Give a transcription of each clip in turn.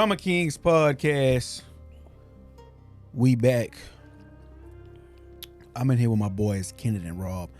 Drama Kingz Podcast. We back. I'm in here with my boys, Kenneth and Rob.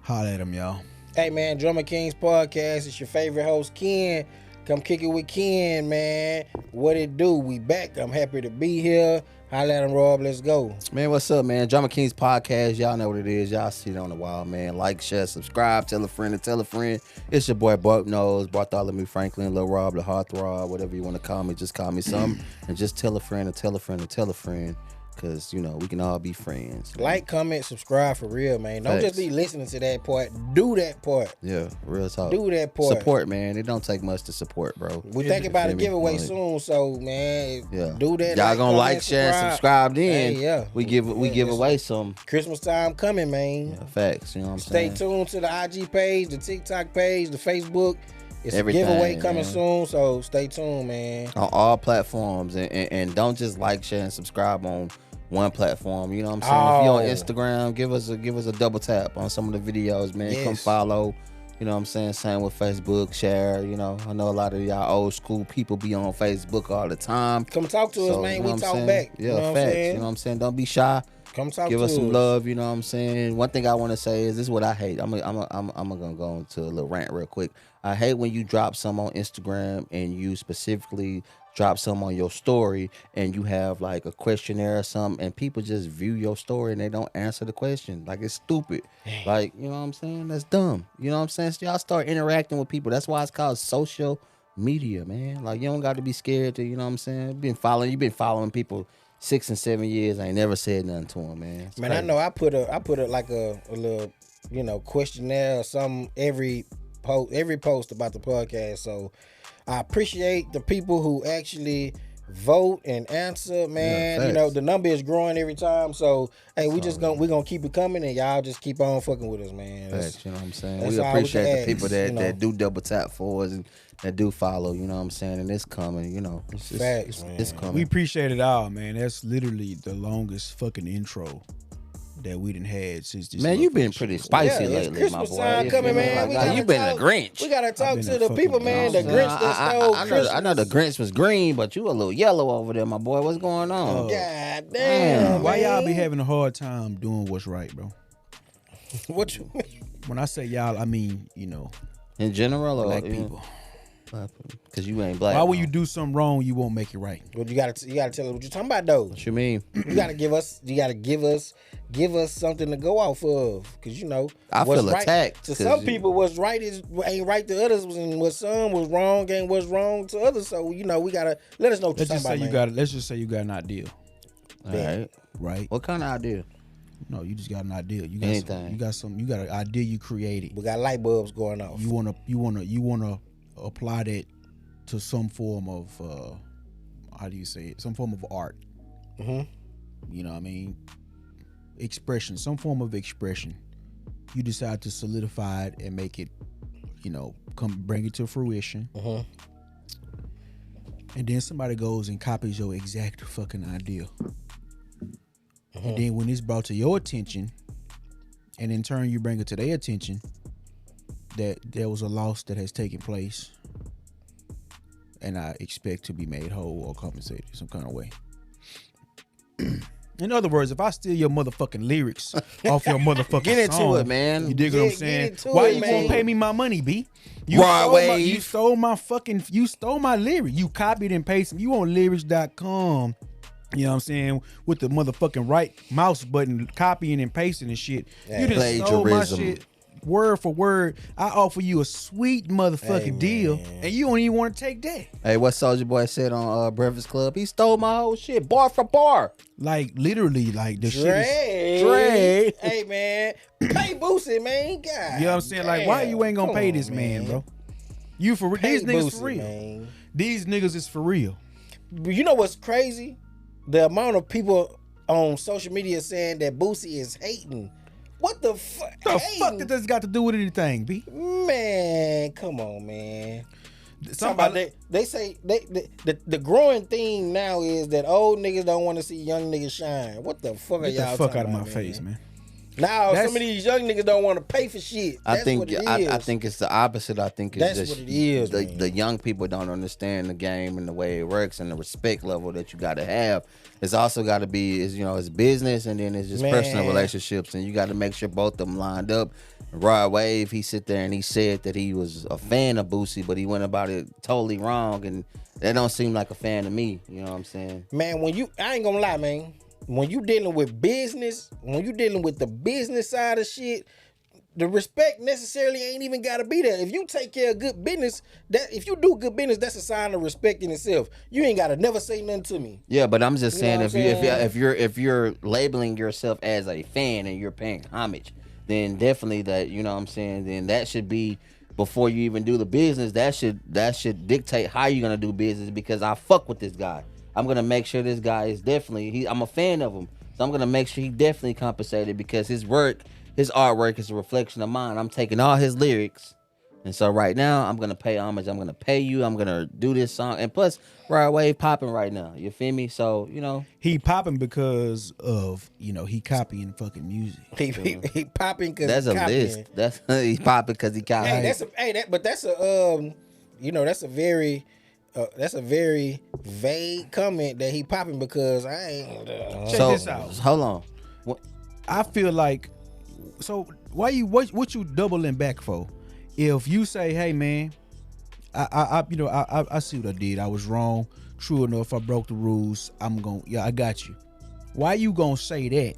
Holla at them, y'all. Hey, man, Drama Kingz Podcast. It's your favorite host, Ken. Come kick it with Ken, man. What it do? We back. I'm happy to be here. Holla at him, Rob. Let's go. Man, what's up, man? Drama Kingz Podcast. Y'all know what it is. Y'all see it on the wall, man. Like, share, subscribe, tell a friend and tell a friend. It's your boy, Bartholomew Franklin, Lil Rob, the Heartthrob, whatever you want to call me. Just call me something. And just tell a friend and tell a friend and tell a friend. Because, you know, we can all be friends. Like, comment, subscribe for real, man. Don't just be listening to that part. Do that part. Yeah, real talk. Do that part. Support, man. It don't take much to support, bro. We think about a giveaway soon, so, man, do that. Y'all gonna like, share, and subscribe then. Hey, yeah. We give away some. Christmas time coming, man. Yeah, facts, you know what I'm saying? Stay tuned to the IG page, the TikTok page, the Facebook. It's everything, a giveaway coming man. soon, so stay tuned, man. On all platforms, and don't just like, share, and subscribe on one platform. You know what I'm saying? If you're on Instagram, give us a double tap on some of the videos, man. Yes. Come follow. You know what I'm saying? Same with Facebook, share. You know, I know a lot of y'all old school people be on Facebook all the time. Come talk to us, man. We talk back. Yeah, you know facts. You know what I'm saying? Don't be shy. Come talk Give to us some love. You know what I'm saying? One thing I want to say is this is what I hate. I'm gonna go into a little rant real quick. I hate when you drop some on Instagram and you specifically drop some on your story and you have like a questionnaire or something and people just view your story and they don't answer the question. Like, it's stupid. Like, you know what I'm saying? That's dumb. You know what I'm saying? So y'all start interacting with people. That's why it's called social media, man. Like, you don't got to be scared to, you know what I'm saying? You've been following people 6 and 7 years. I ain't never said nothing to them, man. It's man, crazy. I know I put a like a little, you know, questionnaire or something every post about the podcast. So I appreciate the people who actually vote and answer, man. Yeah, you know, the number is growing every time. So hey, we're gonna keep it coming and y'all just keep on fucking with us, man. Facts, you know what I'm saying? We appreciate the people that, you know, that do double tap for us and that do follow, you know what I'm saying? And it's coming, you know. It's coming. We appreciate it all, man. That's literally the longest fucking intro that we done had since this. Man, you been pretty spicy it's lately, Christmas my boy. time coming, man. Like, you been a Grinch. We gotta talk been to a the fucking people, man. The Grinch. Grinch that stole Christmas. I know the Grinch was green, but you a little yellow over there, my boy. What's going on? God damn. Why y'all be man. having a hard time doing what's right, bro? What you mean? When I say y'all, I mean, you know, In general, or black people. Because you ain't black. Why would you do something wrong, you won't make it right? Well, you gotta tell us what you're talking about, though. What you mean? You gotta give us something to go off of, because you know I what's feel right. attacked. To some people, what's right ain't right to others, and what some was wrong ain't what's wrong to others. So you know we gotta let us know what you're Let's talking about. let's just say you got an idea, All right. right? What kind of idea? No, you just got an idea. You got Anything. you got an idea you created. We got light bulbs going off. You wanna apply that to some form of how do you say it? Some form of art. Mm-hmm. You know what I mean? Expression, some form of expression. You decide to solidify it and make it, you know, bring it to fruition. Mm-hmm. And then somebody goes and copies your exact fucking idea. Mm-hmm. And then when it's brought to your attention, and in turn you bring it to their attention, that there was a loss that has taken place, and I expect to be made whole or compensated some kind of way. In other words, if I steal your motherfucking lyrics off your motherfucking Get into song, it, man. you dig what I'm Get saying? into Why it, you man. gonna pay me my money, B? You stole my lyric. You copied and pasted. You on lyrics.com. You know what I'm saying? With the motherfucking right mouse button, copying and pasting and shit. Yeah. You just stole my Plagiarism. shit word for word. I offer you a sweet motherfucking deal, and you don't even want to take that. Hey, what Soulja Boy said on Breakfast Club? He stole my whole shit, bar for bar. Like literally, like the shit is Dre. Hey man, pay Boosie, man. God. You know what I'm saying? Like, why you ain't gonna Come pay on, this man, bro? You for Pay these niggas Boosie, for real. man. These niggas is for real. You know what's crazy? The amount of people on social media saying that Boosie is hating. What the fuck? The fuck did this got to do with anything, B? Man, come on, man. Somebody, They say the growing theme now is that old niggas don't want to see young niggas shine. What the fuck are get y'all the fuck talking out of my about, face, man. Now some of these young niggas don't want to pay for shit. That's what it is. I think it's the opposite. I think it's That's just what it is. The young people don't understand the game and the way it works and the respect level that you got to have. It's also got to be, it's business and then it's just personal relationships, and you got to make sure both of them lined up. Rod Wave, he sit there and he said that he was a fan of Boosie, but he went about it totally wrong, and that don't seem like a fan to me. You know what I'm saying? Man, I ain't gonna lie, man. When you dealing with business, when you dealing with the business side of shit, the respect necessarily ain't even gotta be there. If you take care of good business, if you do good business, that's a sign of respect in itself. You ain't gotta never say nothing to me. Yeah, but I'm just saying, if you're labeling yourself as a fan and you're paying homage, then definitely that, you know what I'm saying, then that should be before you even do the business. That should dictate how you're gonna do business, because I fuck with this guy. I'm gonna make sure this guy is definitely I'm a fan of him. So I'm gonna make sure he definitely compensated, because his artwork is a reflection of mine. I'm taking all his lyrics, and so right now I'm gonna pay homage. I'm gonna pay you. I'm gonna do this song, and plus Rod Wave popping right now. You feel me? So he popping because of he copying fucking music. He popping because that's a list. That's he popping because he copying. That's a very vague comment that he popping because I ain't. Check this out. Hold on. I feel like, so what you doubling back for? If you say, hey man, I see what I did. I was wrong. True enough, I broke the rules. I got you. Why you gonna say that?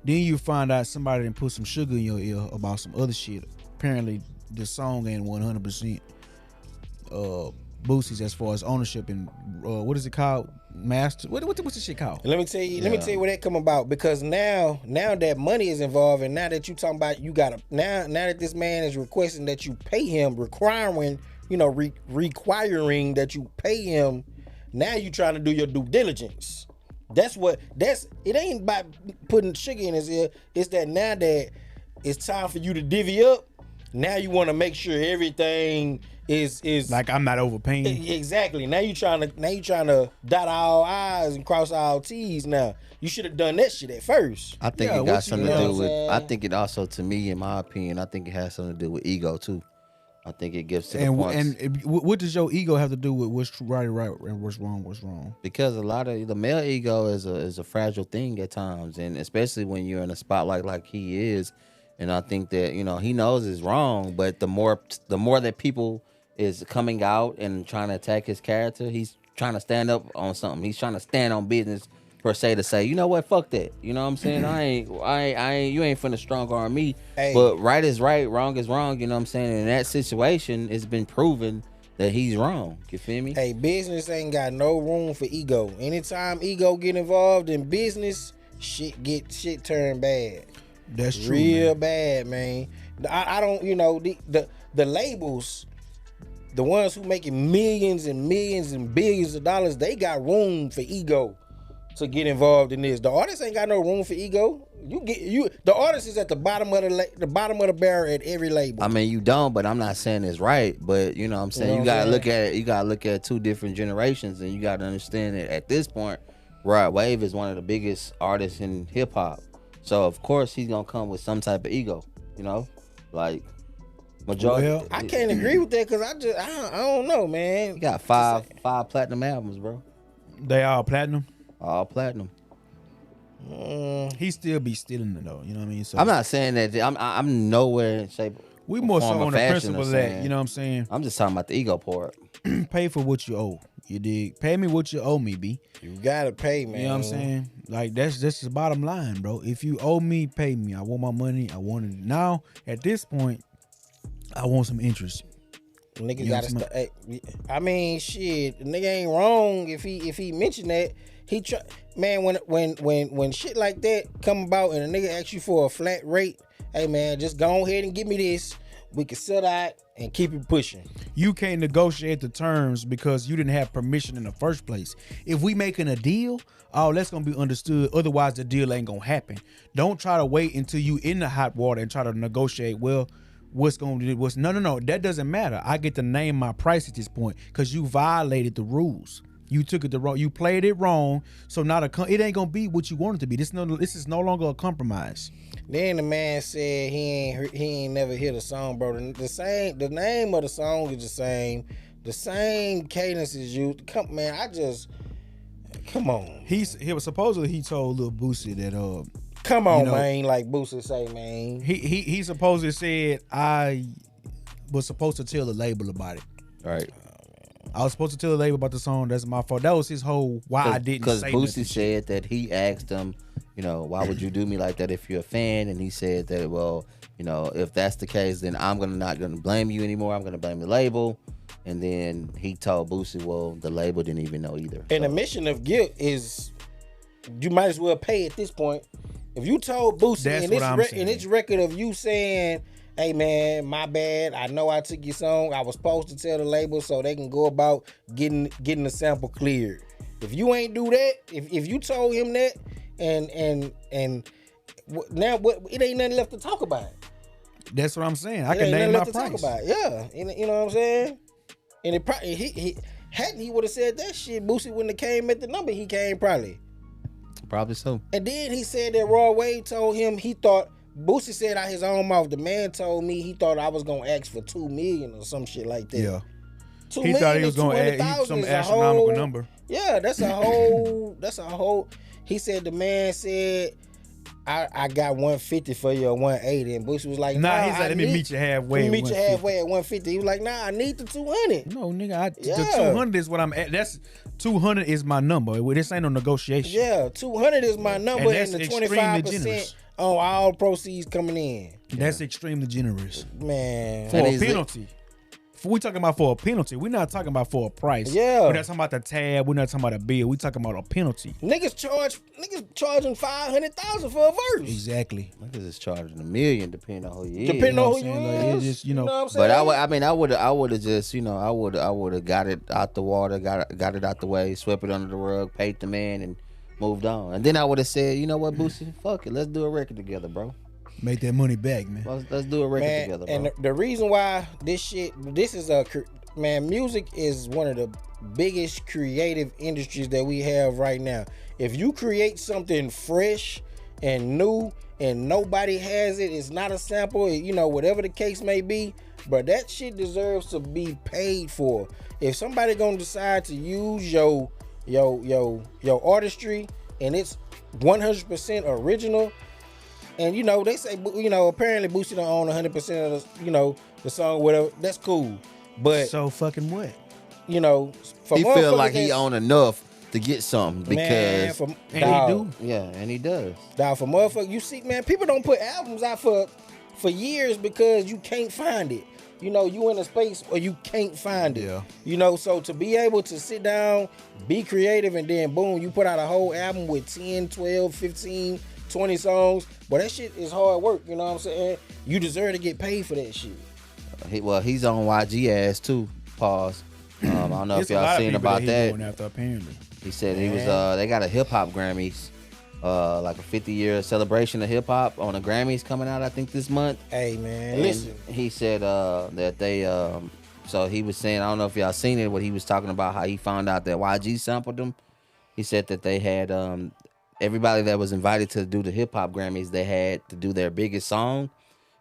Then you find out somebody done put some sugar in your ear about some other shit. Apparently, the song ain't 100% Boosie's as far as ownership and what is it called? Master? What's this shit called? Let me tell you where that come about, because now that money is involved, and now that you talking about now that this man is requesting that you pay him, requiring that you pay him, now you trying to do your due diligence. It ain't about putting sugar in his ear. It's that now that it's time for you to divvy up, now you want to make sure everything is like I'm not overpaying. Exactly. Now you trying to dot all I's and cross all T's. Now you should have done that shit at first. I think it got something to do with. I think it also, to me, in my opinion, I think it has something to do with ego too. I think it gives to the points. And what does your ego have to do with what's right and what's wrong? Because a lot of the male ego is a fragile thing at times, and especially when you're in a spotlight like he is. And I think that he knows it's wrong, but the more that people is coming out and trying to attack his character, he's trying to stand up on something. He's trying to stand on business per se, to say, you know what, fuck that. You know what I'm saying? I ain't you ain't finna strong arm me. Hey. But right is right, wrong is wrong. You know what I'm saying? In that situation, it's been proven that he's wrong. You feel me? Hey, business ain't got no room for ego. Anytime ego get involved in business, shit turned bad. That's true. Real bad, man. I don't, the labels, the ones who making millions and millions and billions of dollars, they got room for ego to get involved in this. The artist ain't got no room for ego. The artist is at the bottom of the barrel at every label. I mean, you don't, but I'm not saying it's right. But you know what I'm saying? You gotta look at two different generations, and you gotta understand that at this point, Rod Wave is one of the biggest artists in hip hop. So of course he's gonna come with some type of ego, like majority. Well, I can't agree with that, because I don't know, man. He got five platinum albums, bro. They all platinum. All platinum. He still be stealing it though. You know what I mean? So I'm not saying that. I'm nowhere in shape. We more so on the principle that, you know what I'm saying? I'm just talking about the ego part. Pay for what you owe. You dig? Pay me what you owe me, B. You gotta pay, man. You know what I'm saying? Like that's the bottom line, bro. If you owe me, pay me. I want my money. I want it now. At this point, I want some interest. Nigga gotta I mean, shit. The nigga ain't wrong if he mentioned that. Man, when shit like that come about and a nigga asks you for a flat rate, hey man, just go ahead and give me this. We can sell that and keep it pushing. You can't negotiate the terms because you didn't have permission in the first place. If we making a deal, that's gonna be understood. Otherwise, the deal ain't gonna happen. Don't try to wait until you in the hot water and try to negotiate. Well, what's gonna do? No. That doesn't matter. I get to name my price at this point because you violated the rules. You took it the wrong. You played it wrong. So now it ain't gonna be what you want it to be. This is no longer a compromise. Then the man said he ain't never hear the song, bro. The name of the song is the same. The same cadence is used. Come on. He was supposedly he told Lil Boosie that come on, man, like Boosie say, man. He supposedly said I was supposed to tell the label about it. Right. I was supposed to tell the label about the song. That's my fault. That was his whole why I didn't say because Boosie nothing. said that he asked him, why would you do me like that if you're a fan? And he said that, well, if that's the case, then I'm not gonna blame you anymore. I'm gonna blame the label. And then he told Boosie, well, the label didn't even know either. And the admission of guilt is you might as well pay at this point. If you told Boosie in its record of you saying, hey man, my bad, I know I took your song, I was supposed to tell the label so they can go about getting the sample cleared. If you ain't do that, if you told him that and now what, it ain't nothing left to talk about. That's what I'm saying. I can name my price. Talk about. Yeah, you know what I'm saying? And it probably he would have said that shit, Boosie wouldn't have came at the number he came probably. Probably so. And then he said that Raw Wade told him he thought Boosie said out his own mouth, the man told me he thought I was gonna ask for $2 million or some shit like that. Yeah. He thought he was gonna ask some astronomical number. Yeah, that's a whole. He said the man said I got 150 for you or 180, and Boosie was like, nah, he said let me meet you halfway. Let me meet you halfway at 150. He was like, nah, I need the 200. No, nigga, the 200 is what I'm at. That's 200 is my number. This ain't no negotiation. Yeah, 200 is my number, and the 25% on all proceeds coming in. That's extremely generous, man. For a penalty. We talking about for a penalty. We're not talking about for a price. Yeah. We're not talking about the tab. We're not talking about a bill. We're talking about a penalty. Niggas charging $500,000 for a verse. Exactly. Niggas is charging $1 million depending on who you is. Depending on who you is. Just, you know what I'm saying? But I would have just, I would have got it out the water, got it out the way, swept it under the rug, paid the man, and moved on. And then I would have said, you know what, Boosie, fuck it, let's do a record together, bro. Make that money back, man. Let's do a record together, bro. And the reason why this is music is one of the biggest creative industries that we have right now. If you create something fresh and new and nobody has it, it's not a sample, whatever the case may be, but that shit deserves to be paid for. If somebody gonna decide to use your artistry and it's 100% original, and they say, apparently Boosie don't own 100% of the, the song, whatever. That's cool, but so fucking what? He feel like he own enough to get something because he do. Yeah, and he does. Dog, for motherfucker, you see, man, people don't put albums out for years because you can't find it. You in a space where you can't find it. Yeah. So to be able to sit down, be creative, and then boom, you put out a whole album with 10, 12, 15, 20 songs, but that shit is hard work, you know what I'm saying? You deserve to get paid for that shit. He's on YG ass too. Pause. I don't know if y'all seen about that. Going after, apparently. He said he was. They got a hip hop Grammys, like a 50-year celebration of hip hop on the Grammys coming out, I think this month. Hey man, and listen. He said that they. So he was saying, I don't know if y'all seen it. What he was talking about, how he found out that YG sampled them. He said that they had everybody that was invited to do the hip hop Grammys, they had to do their biggest song,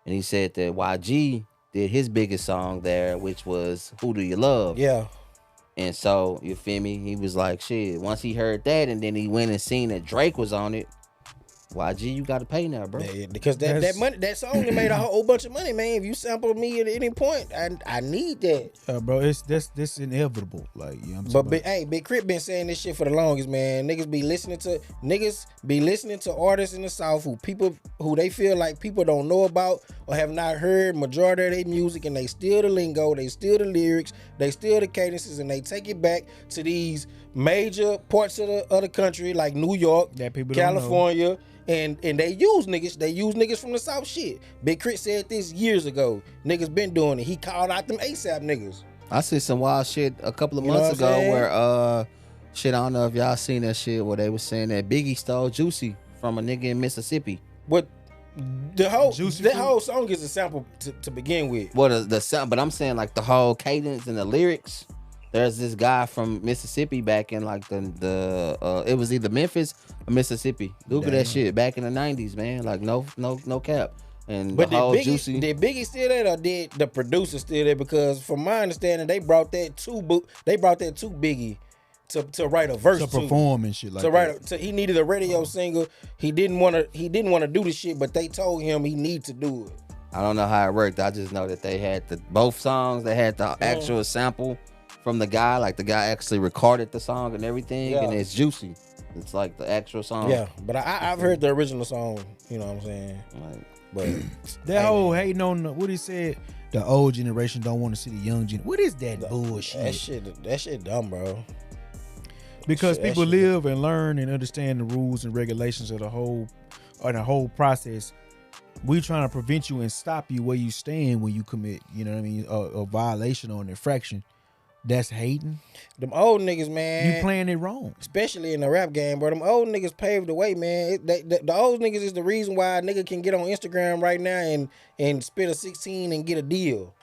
and he said that YG did his biggest song there, which was "Who Do You Love?" Yeah. And so, you feel me? He was like, shit. Once he heard that, and then he went and seen that Drake was on it. YG, you got to pay now, bro. Yeah, because that money, that song made a whole bunch of money, man. If you sample me at any point, I need that. Bro, this inevitable. Like, you know what I'm saying? But Big Crit been saying this shit for the longest, man. Niggas be listening to artists in the South who they feel like people don't know about or have not heard majority of their music, and they steal the lingo, they steal the lyrics, they steal the cadences, and they take it back to these major parts of the country like New York, California. And they use niggas from the South shit. Big Crit said this years ago. Niggas been doing it. He called out them ASAP niggas. I see some wild shit a couple of months ago where I don't know if y'all seen that shit where they was saying that Biggie stole Juicy from a nigga in Mississippi. But the whole song is a sample to begin with. Well, the sound, but I'm saying like the whole cadence and the lyrics. There's this guy from Mississippi back in like the it was either Memphis or Mississippi. Google that shit back in the 90s, man. Like no cap. And But the whole did Juicy. Biggie still there, or did the producer still there? Because from my understanding, they brought that to Biggie to write a verse to perform and shit like to that. write. He needed a radio single. He didn't want to do the shit, but they told him he need to do it. I don't know how it worked. I just know that they had both songs. They had the actual sample from the guy. Like the guy actually recorded the song and everything, and it's Juicy. It's like the actual song. Yeah, but I've heard the original song. You know what I'm saying? Like, But that whole hating on what he said, the old generation don't want to see the young generation. What is that bullshit? That shit dumb, bro. Because people live and learn and understand the rules and regulations of the whole process. We trying to prevent you and stop you where you stand when you commit, you know what I mean, a violation or an infraction. That's hating. Them old niggas, man. You playing it wrong. Especially in the rap game, bro. Them old niggas paved the way, man. The old niggas is the reason why a nigga can get on Instagram right now and spit a 16 and get a deal.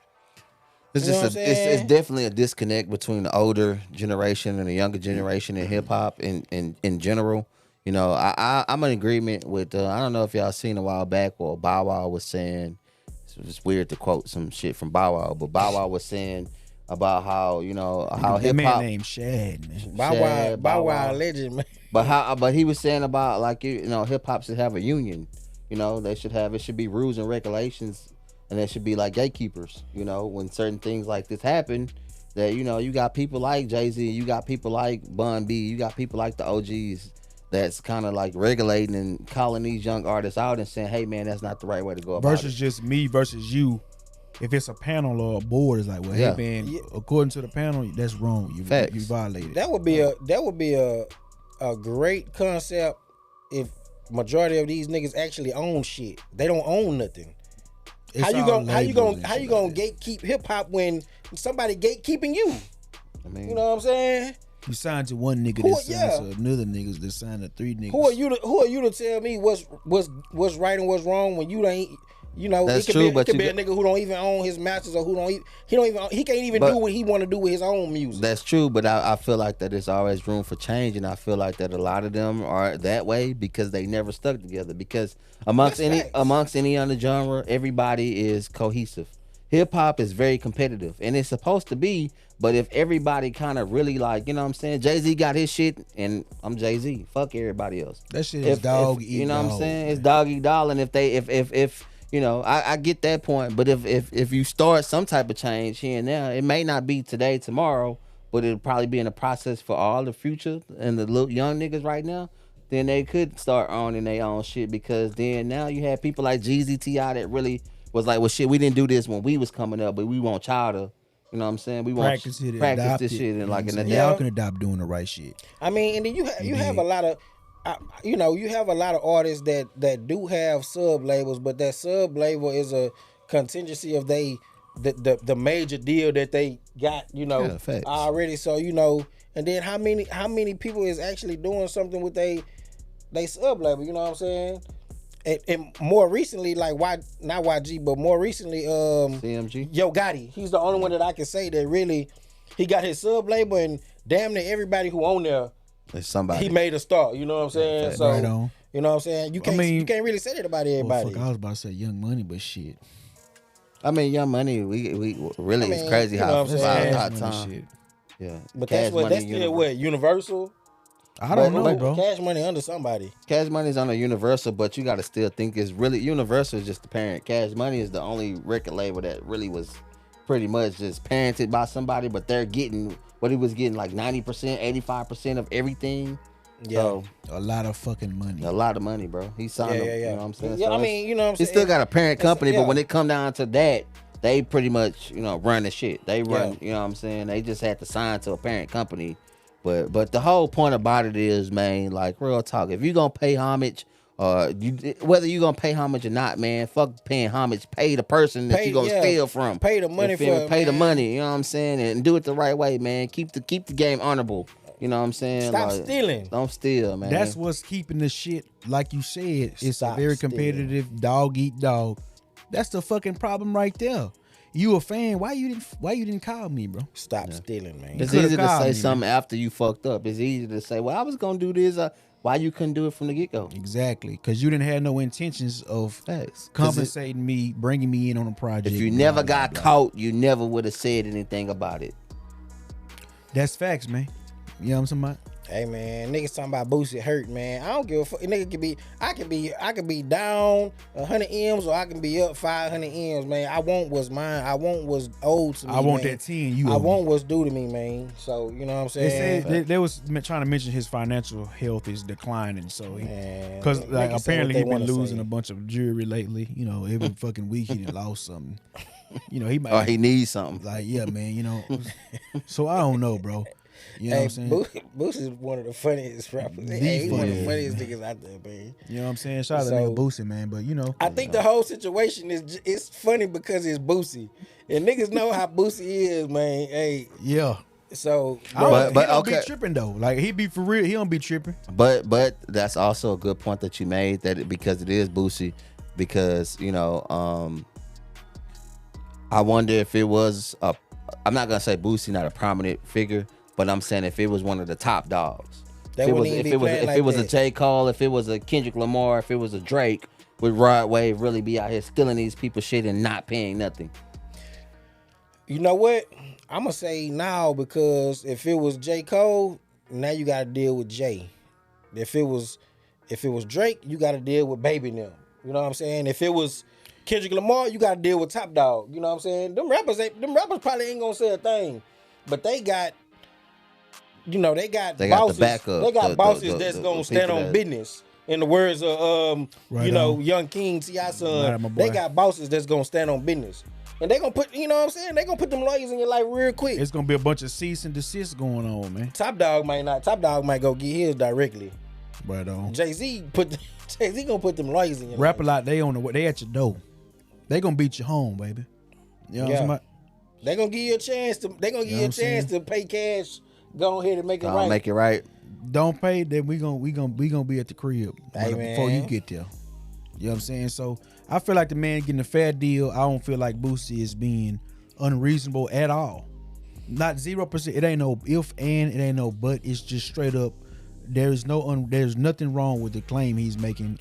It's just it's definitely a disconnect between the older generation and the younger generation in hip hop in general. You know, I'm in agreement with I don't know if y'all seen a while back or Bow Wow was saying, it's weird to quote some shit from Bow Wow, but Bow Wow was saying about how, you know, how hip hop named Shad, man. Bow Wow legend, man. But he was saying about like, you know, hip hop should have a union. You know, it should be rules and regulations, and there should be like gatekeepers. You know, when certain things like this happen, that, you know, you got people like Jay-Z, you got people like Bun B, you got people like the OGs that's kind of like regulating and calling these young artists out and saying, hey man, that's not the right way to go about versus it. just me versus you. If it's a panel or a board, it's like, well, hey man, according to the panel, that's wrong. You violated. That would be a great concept if majority of these niggas actually own shit. They don't own nothing. How you gonna gatekeep hip hop when somebody gatekeeping you? I mean, you know what I'm saying? You signed to one nigga that signed to another niggas that signed to three niggas. Who are you to tell me what's right and what's wrong when you ain't? You know, that's it true, could be a nigga who don't even own his masters, or he can't even do what he want to do with his own music. That's true, but I feel like that there's always room for change, and I feel like that a lot of them are that way because they never stuck together. Because amongst any other genre, everybody is cohesive. Hip hop is very competitive, and it's supposed to be. But if everybody kind of really like, you know what I'm saying, Jay-Z got his shit, and I'm Jay-Z. Fuck everybody else. That shit is dog eat dog. You know what I'm saying? It's dog eat dog, and if you know, I get that point, but if you start some type of change here and there, it may not be today, tomorrow, but it'll probably be in the process for all the future and the little young niggas right now. Then they could start owning their own shit, because then now you have people like Jeezy, T.I. that really was like, well, shit, we didn't do this when we was coming up, but we want y'all to, you know what I'm saying? We want practice this shit and like y'all can adopt doing the right shit. I mean, and then you have a lot of. You know, you have a lot of artists that do have sub labels, but that sub label is a contingency of the major deal that they got, you know, already. So, you know, and then how many people is actually doing something with they sub label, you know what I'm saying? And more recently, like not YG, but more recently, CMG. Yo Gotti, he's the only one that I can say that really he got his sub label, and damn near everybody who own there. It's somebody. He made a start, you know what I'm saying? So, right on. You know what I'm saying? You can't really say that about everybody. Well, fuck, I was about to say Young Money, but shit. I mean, Young Money, we really, it's crazy how time. Shit. Yeah. But that's still what, Universal? I don't know, bro. Cash Money under somebody. Cash Money is under Universal, but you got to still think it's really, Universal is just the parent. Cash Money is the only record label that really was pretty much just parented by somebody, but they're getting what he was getting, like 90%, 85% of everything. Yeah. So, a lot of fucking money. A lot of money, bro. He signed them, you know what I'm saying? Yeah, so I mean, you know what I'm saying? He still got a parent company, but when it come down to that, they pretty much, you know, run the shit. They run, you know what I'm saying? They just had to sign to a parent company. But the whole point about it is, man, like, real talk, if you gonna pay homage, whether you gonna pay homage or not, man, fuck paying homage. Pay the person that you gonna steal from. Pay the money for it, Pay the money, you know what I'm saying? And do it the right way, man. Keep the game honorable. You know what I'm saying? Stop stealing. Don't steal, man. That's what's keeping the shit, like you said. It's a very competitive dog eat dog. That's the fucking problem right there. you a fan. Why you didn't call me, bro? Stop stealing, man. It's could've easy to called say me, something after you fucked up. It's easy to say, well, I was gonna do this. Why you couldn't do it from the get go? Exactly, because you didn't have no intentions of Facts. compensating me, bringing me in on a project. If you blah, never blah, got blah. caught, you never would have said anything about it. That's facts, man. You know what I'm saying? Hey man, niggas talking about Boosie hurt, man. I don't give a fuck. Nigga I can be down 100 M's or I can be up 500 M's, man. I want what's mine. I want what's owed to me. I want man. that 10 you I owe me. want what's due to me, man. So you know what I'm They saying? said they was trying to mention his financial health is declining, so because Man, like niggas say apparently what he they been wanna losing say. a bunch of jewelry lately. You know, every fucking week he done lost something. You know, he might Or he needs something. like yeah, man. You know, so I don't know, bro. You know what I'm saying? Boosie is one of the funniest rappers. The Hey, he's one of the funniest, funniest niggas out there, man. You know what I'm saying? Shout out to So- nigga Boosie, man. But you know, I think the whole situation it's funny because it's Boosie. And niggas know how Boosie is, man. Hey, yeah. so I don't, But- he don't okay. be tripping though. Like he be for real. He don't be tripping. But that's also a good point that you made because it is Boosie, because I wonder if it was I'm not gonna say Boosie not a prominent figure, but I'm saying if it was one of the top dogs. They If it was wouldn't even if be it was playing if like it was a that. J. Cole, if it was a Kendrick Lamar, if it was a Drake, would Rod Wave really be out here stealing these people's shit and not paying nothing? You know what? I'm gonna say now because if it was J. Cole, now you gotta deal with Jay. If it was Drake, you gotta deal with Baby now. You know what I'm saying? If it was Kendrick Lamar, you gotta deal with Top Dog. You know what I'm saying? Them rappers probably ain't gonna say a thing. But they got They got bosses. the backup, They got the- bosses the- that's the gonna stand people on that- business. In the words of Right on. Young Kingz, T.I. Right, son, my boy. they got bosses that's gonna stand on business. And they gonna put, you know what I'm saying? They gonna put them lawyers in your life real quick. It's gonna be a bunch of cease and desist going on, man. Top Dog might not. Top Dog might go get his directly. But Jay-Z gonna put them lawyers in your rap a life. lot. They on the way. They at your door. They gonna beat you home, baby. You know what I'm Yeah. talking about? They gonna give you a chance to. They gonna give You know you a what I'm chance to pay cash. Go ahead and make it I'll right. make it right. Don't pay, then we gonna be at the crib Hey, before you man. get there. You know what I'm saying? So I feel like the man getting a fair deal. I don't feel like Boosie is being unreasonable at all. Not 0%. It ain't no if and it ain't no but. It's just straight up. There's nothing wrong with the claim he's making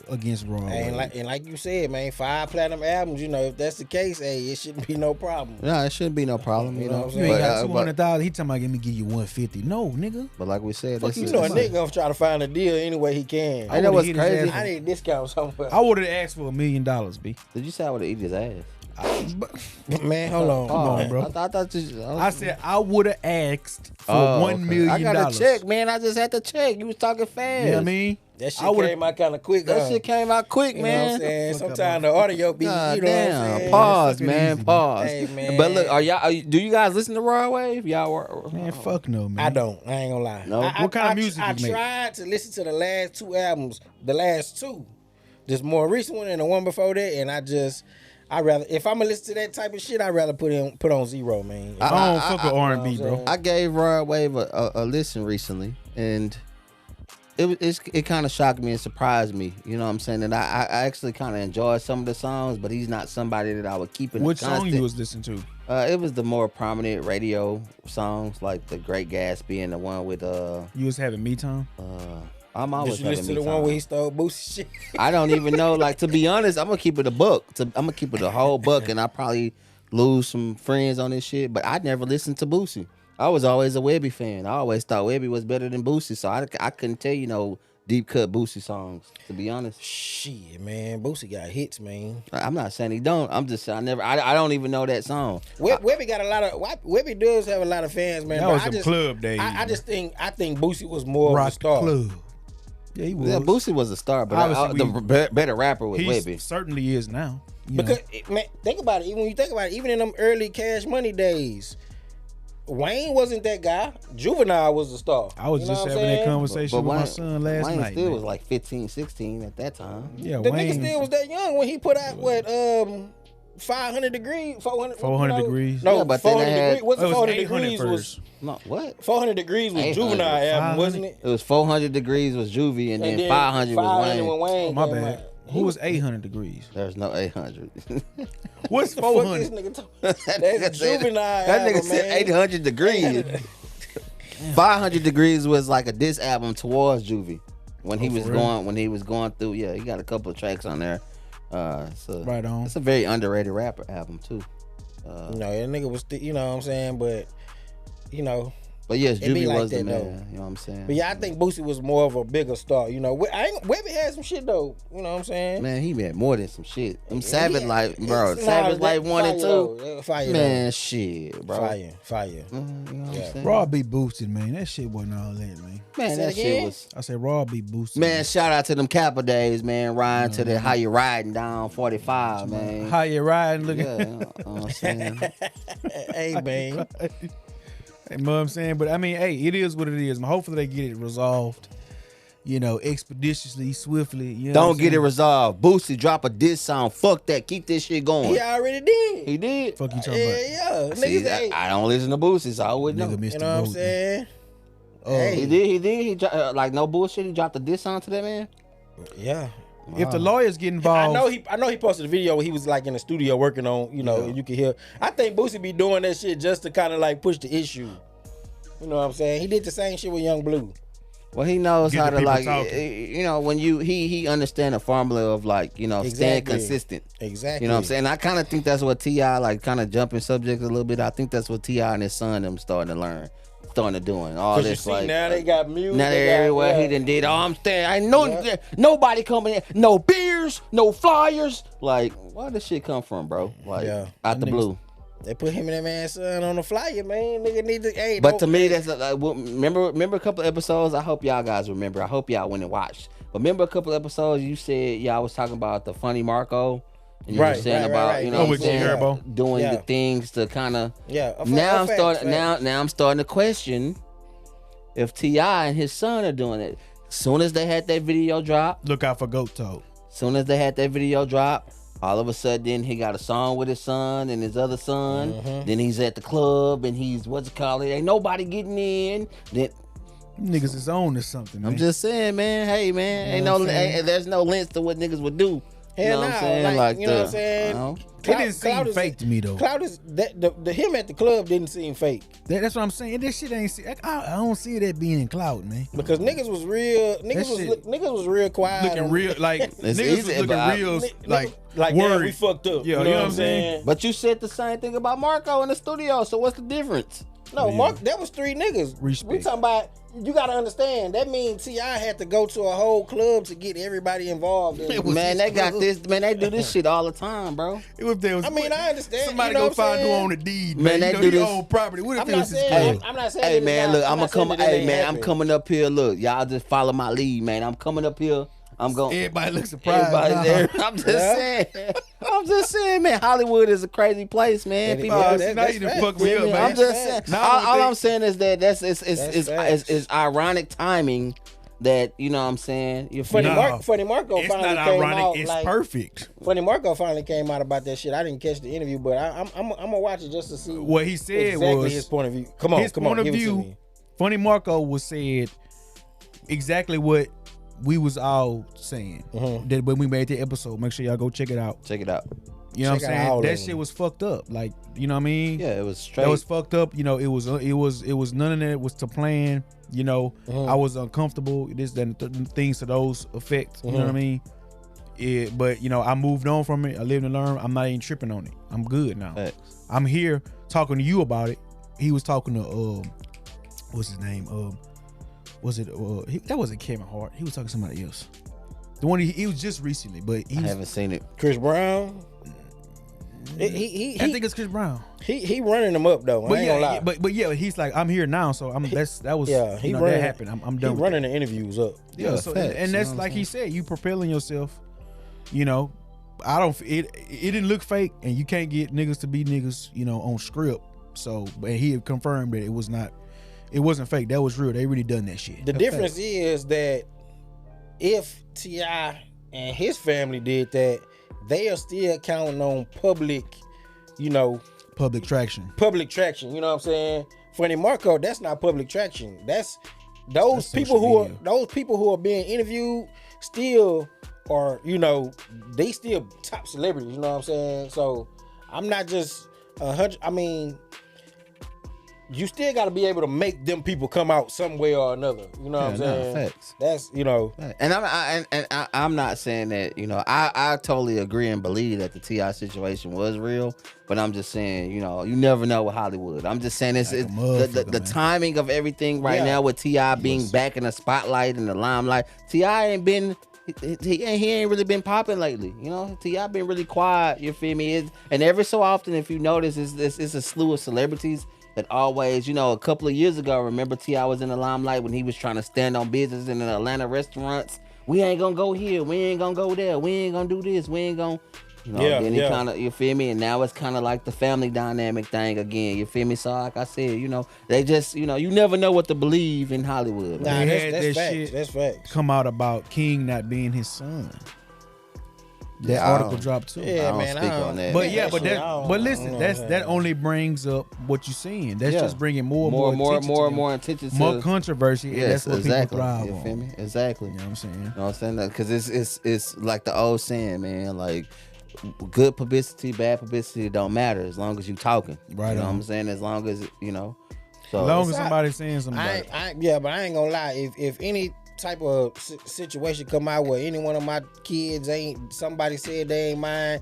against Raw. And like you said, man, 5 platinum albums. You know, if that's the case, hey, it shouldn't be no problem. No, it shouldn't be no problem, you know. what I'm you ain't got But, 200,000. He talking about let me give you 150. No, nigga. but like we said, Fuck this you is You know, a nigga gonna try to find a deal any way he can. I know would've what's hit his crazy. ass. I need a discount somewhere. I would have asked for $1 million, B. Did you say I would have eat his ass? Man, hold on. Come on, bro. I thought you. I said I would have asked for Oh, $1 million. I got to check, man. I just had to check. You was talking fast. You know what I mean? That shit I would've- came out kind of quick. That shit came out quick, You know what I'm man. saying? Fuck up, Sometimes the audio be, God you know what I'm damn. saying? Pause, Fuck it man. easy, Pause. Hey, man. But look, do you guys listen to Raw Wave? Y'all were. Man, fuck no, man. I don't. I ain't gonna lie. No? What kind of music I you make? tried to listen to the last 2 albums, the last 2, this more recent one and the one before that, and if I'm gonna listen to that type of shit, I'd rather put on 0, man. I don't fuck with R&B, you know what I'm bro. I gave Raw Wave a listen recently, and it kind of shocked me and surprised me. You know what I'm saying? And I actually kind of enjoyed some of the songs, but he's not somebody that I would keep in. Which a song constant. you was listening to? It was the more prominent radio songs, like The Great Gatsby and the one with You was having me time? I'm always Did you listen to having the me one time. where he stole Boosie shit? I don't even know. Like, to be honest, I'm gonna keep it a buck. I'm gonna keep it a whole buck, and I probably lose some friends on this shit. But I never listened to Boosie. I was always a Webby fan. I always thought Webby was better than Boosie, so I couldn't tell you no deep cut Boosie songs. To be honest, Shit, man. Boosie got hits, man. I'm not saying he don't. I'm just saying I don't even know that song. Webby got a lot of. Webby does have a lot of fans, man. That but was I some just, club days. I just think Boosie was more of a Rock star. Club. Yeah, he was. Yeah, Boosie was a star, but Obviously, the better rapper was He Webby. certainly is now. you know. Because man, think about it. When you think about it, even in them early Cash Money days, Wayne wasn't that guy. Juvenile was the star. I was You know just what I'm having that saying? conversation with my son last Wayne night. still man. was like 15, 16 at that time. Yeah, The Wayne. nigga still was that young when he put out 500 degrees, 400, 400 degrees. No, Yeah, but then 400 they had- degrees. Wasn't It was 400 800 degrees was first. No, what? 400 degrees was 800, Juvenile album, wasn't it? It was 400 degrees was Juvie, and then 500 was Wayne. when Wayne Oh, my came bad. out. Who was 800 degrees? There's no 800. What's Fuck 400? this nigga talking. That's juvenile. That nigga album, said man. 800 degrees. 500 degrees was like a diss album towards Juvie when he was going through. Yeah, he got a couple of tracks on there. So Right on. It's a very underrated rapper album too. You know, that nigga was, you know what I'm saying, but you know. But yes, It be Juvie like was the that, man. though. You know what I'm saying? But yeah, I think Boosie was more of a bigger star. You know, Webby had some shit though. You know what I'm saying? Man, he had more than some shit. Them Yeah, Savage Life, bro. it's Savage not- Life 1 and 2. though. Fire, Man, though. shit, bro. Fire. You know what I'm Yeah. saying? Raw be boosted, man. That shit wasn't all that, man. Man, Say that it shit again? was. I said Raw be boosted. Man, shout out to them Kappa days, man. Riding to the how you riding down 45, man. How you riding? Looking. Yeah, you know what I'm saying? Hey, man. You know what I'm saying? But I mean, hey, it is what it is. Hopefully they get it resolved, you know, expeditiously, swiftly. You know Don't get it resolved. Boosie drop a diss song. Fuck that. Keep this shit going. He already did. He did. Fuck you talking about? Yeah. See, Niggas ain't. I don't listen to Boosie, so I wouldn't Nigga know. missed You the know what I'm boat. saying? Hey. He did. He like no bullshit. He dropped a diss song to that man. Yeah. If the lawyers get involved, I know he posted a video where he was like in the studio working on, you know, and you can hear. I think Boosie be doing that shit just to kind of like push the issue. You know what I'm saying? He did the same shit with Young Blue. Well, he knows Get how the to people like, talking. you know, when he understand the formula of like, you know, staying Exactly. consistent. Exactly. You know what I'm saying? I kind of think that's what T.I. like kind of jumping subjects a little bit. I think that's what T.I. and his son them starting to learn, starting to doing all Because you this see like. now they got music. Now they're everywhere. He done did all I'm saying. I know nobody coming in. No beers, no flyers. Like, where this shit come from, bro? Like, out the blue. They put him and that man's son on the flyer, man. Nigga need to. Hey, But to me, that's like, remember a couple episodes. I hope y'all guys remember. I hope y'all went and watched. But remember a couple episodes you said y'all was talking about the funny Marco, and you were saying about you know what I'm saying, doing the things to kind of Now I'm starting to question if T.I. and his son are doing it. Soon as they had that video drop, look out for Goat Talk. Soon as they had that video drop, all of a sudden he got a song with his son and his other son. Then he's at the club and he's ain't nobody getting in. Then niggas is on to something. Man. I'm just saying, man. Hey, man, there's no length to what niggas would do. Hell you know what I'm saying? Like you know what I'm saying? It didn't seem fake to me though. Cloud is the him at the club didn't seem fake. That's what I'm saying. This shit ain't. I don't see that being in Cloud, man. Because niggas was real. Niggas was real quiet. Looking real like niggas easy, was looking real like worried. worried. We fucked up. Yeah, you know what I'm saying? But you said the same thing about Marco in the studio. So what's the difference? No, Mark, that was 3 niggas. Respect. We talking about. You gotta understand. That means T.I. had to go to a whole club to get everybody involved. Man, they got this. Man, they do this shit all the time, bro. I mean, I understand. Somebody you know go find who own the deed, Man, they do this. Own property. What if I'm it not was his saying. club? I'm not saying. Hey man, look, I'm coming coming up here. Look, y'all just follow my lead, man. I'm coming up here. I'm going. Everybody looks surprised. Everybody there. I'm just saying, man. Hollywood is a crazy place, man. Yeah, People, now you done fucked me up, man. I'm just saying. All I'm saying is that it's ironic timing. That you know what I'm saying. You're Funny Marco It's finally not came ironic. out. It's like, perfect. Funny Marco finally came out about that shit. I didn't catch the interview, but I'm gonna watch it just to see What he said exactly was his point of view. Come on, his point of give it to view. me. Funny Marco was said exactly what we was all saying that when we made the episode. Make sure y'all go check it out. Check it out. You know what I'm Check out saying? all of That them. shit was fucked up. Like, you know what I mean? Yeah, it was straight. That was fucked up. You know, it was none of that was to plan. You know, I was uncomfortable. This, that, and things to those effects. You know what I mean? Yeah, but you know, I moved on from it. I lived and learned. I'm not even tripping on it. I'm good now. Facts. I'm here talking to you about it. He was talking to what's his name? That wasn't Kevin Hart. He was talking to somebody else. The one he was just recently, but I haven't seen it. Chris Brown. I think it's Chris Brown. He running them up though. I ain't gonna lie. But yeah, he's like, I'm here now, so that was that happened. I'm done. He with running it. the interviews up. Yeah, so facts, and that's like he said, you propelling yourself. You know, it didn't look fake, and you can't get niggas to be niggas, you know, on script. So, and he had confirmed that it wasn't fake. That was real. They really done that shit. The difference is that if T.I. and his family did that, they are still counting on public traction. You know what I'm saying? Funny Marco, that's not public traction. That's people who are being interviewed still are, they still top celebrities, you know what I'm saying? So I'm not just 100. I mean, you still got to be able to make them people come out some way or another. You know what I'm saying? Facts. That's And I'm not saying that I totally agree and believe that the T.I. situation was real, but I'm just saying you never know with Hollywood. I'm just saying the timing of everything right now with T.I. being back in the spotlight and the limelight. T.I. ain't been. He ain't really been popping lately, T.I. been really quiet. You feel me? And every so often, if you notice, it's a slew of celebrities that always, a couple of years ago, remember T.I. was in the limelight when he was trying to stand on business in the Atlanta restaurants. We ain't gonna go here. We ain't gonna go there. We ain't gonna do this. We ain't gonna, then he kind of, you feel me? And now it's kind of like the family dynamic thing again. You feel me? So like I said, they just, you never know what to believe in Hollywood. Nah, that's facts. Shit That's facts. come out about King not being his son. That article dropped too. Yeah, I don't speak on that. But listen, that only brings up what you're saying. That's just bringing more attention to more controversy. Yes, and that's what exactly. people thrive You on. feel me? Exactly. You know what I'm saying? You know what I'm saying? Because it's like the old saying, man. Like good publicity, bad publicity don't matter as long as you talking. Right. You know on. what I'm saying? As long as So as long as somebody's saying something. But I ain't gonna lie. If any type of situation come out where any one of my kids somebody said they ain't mine,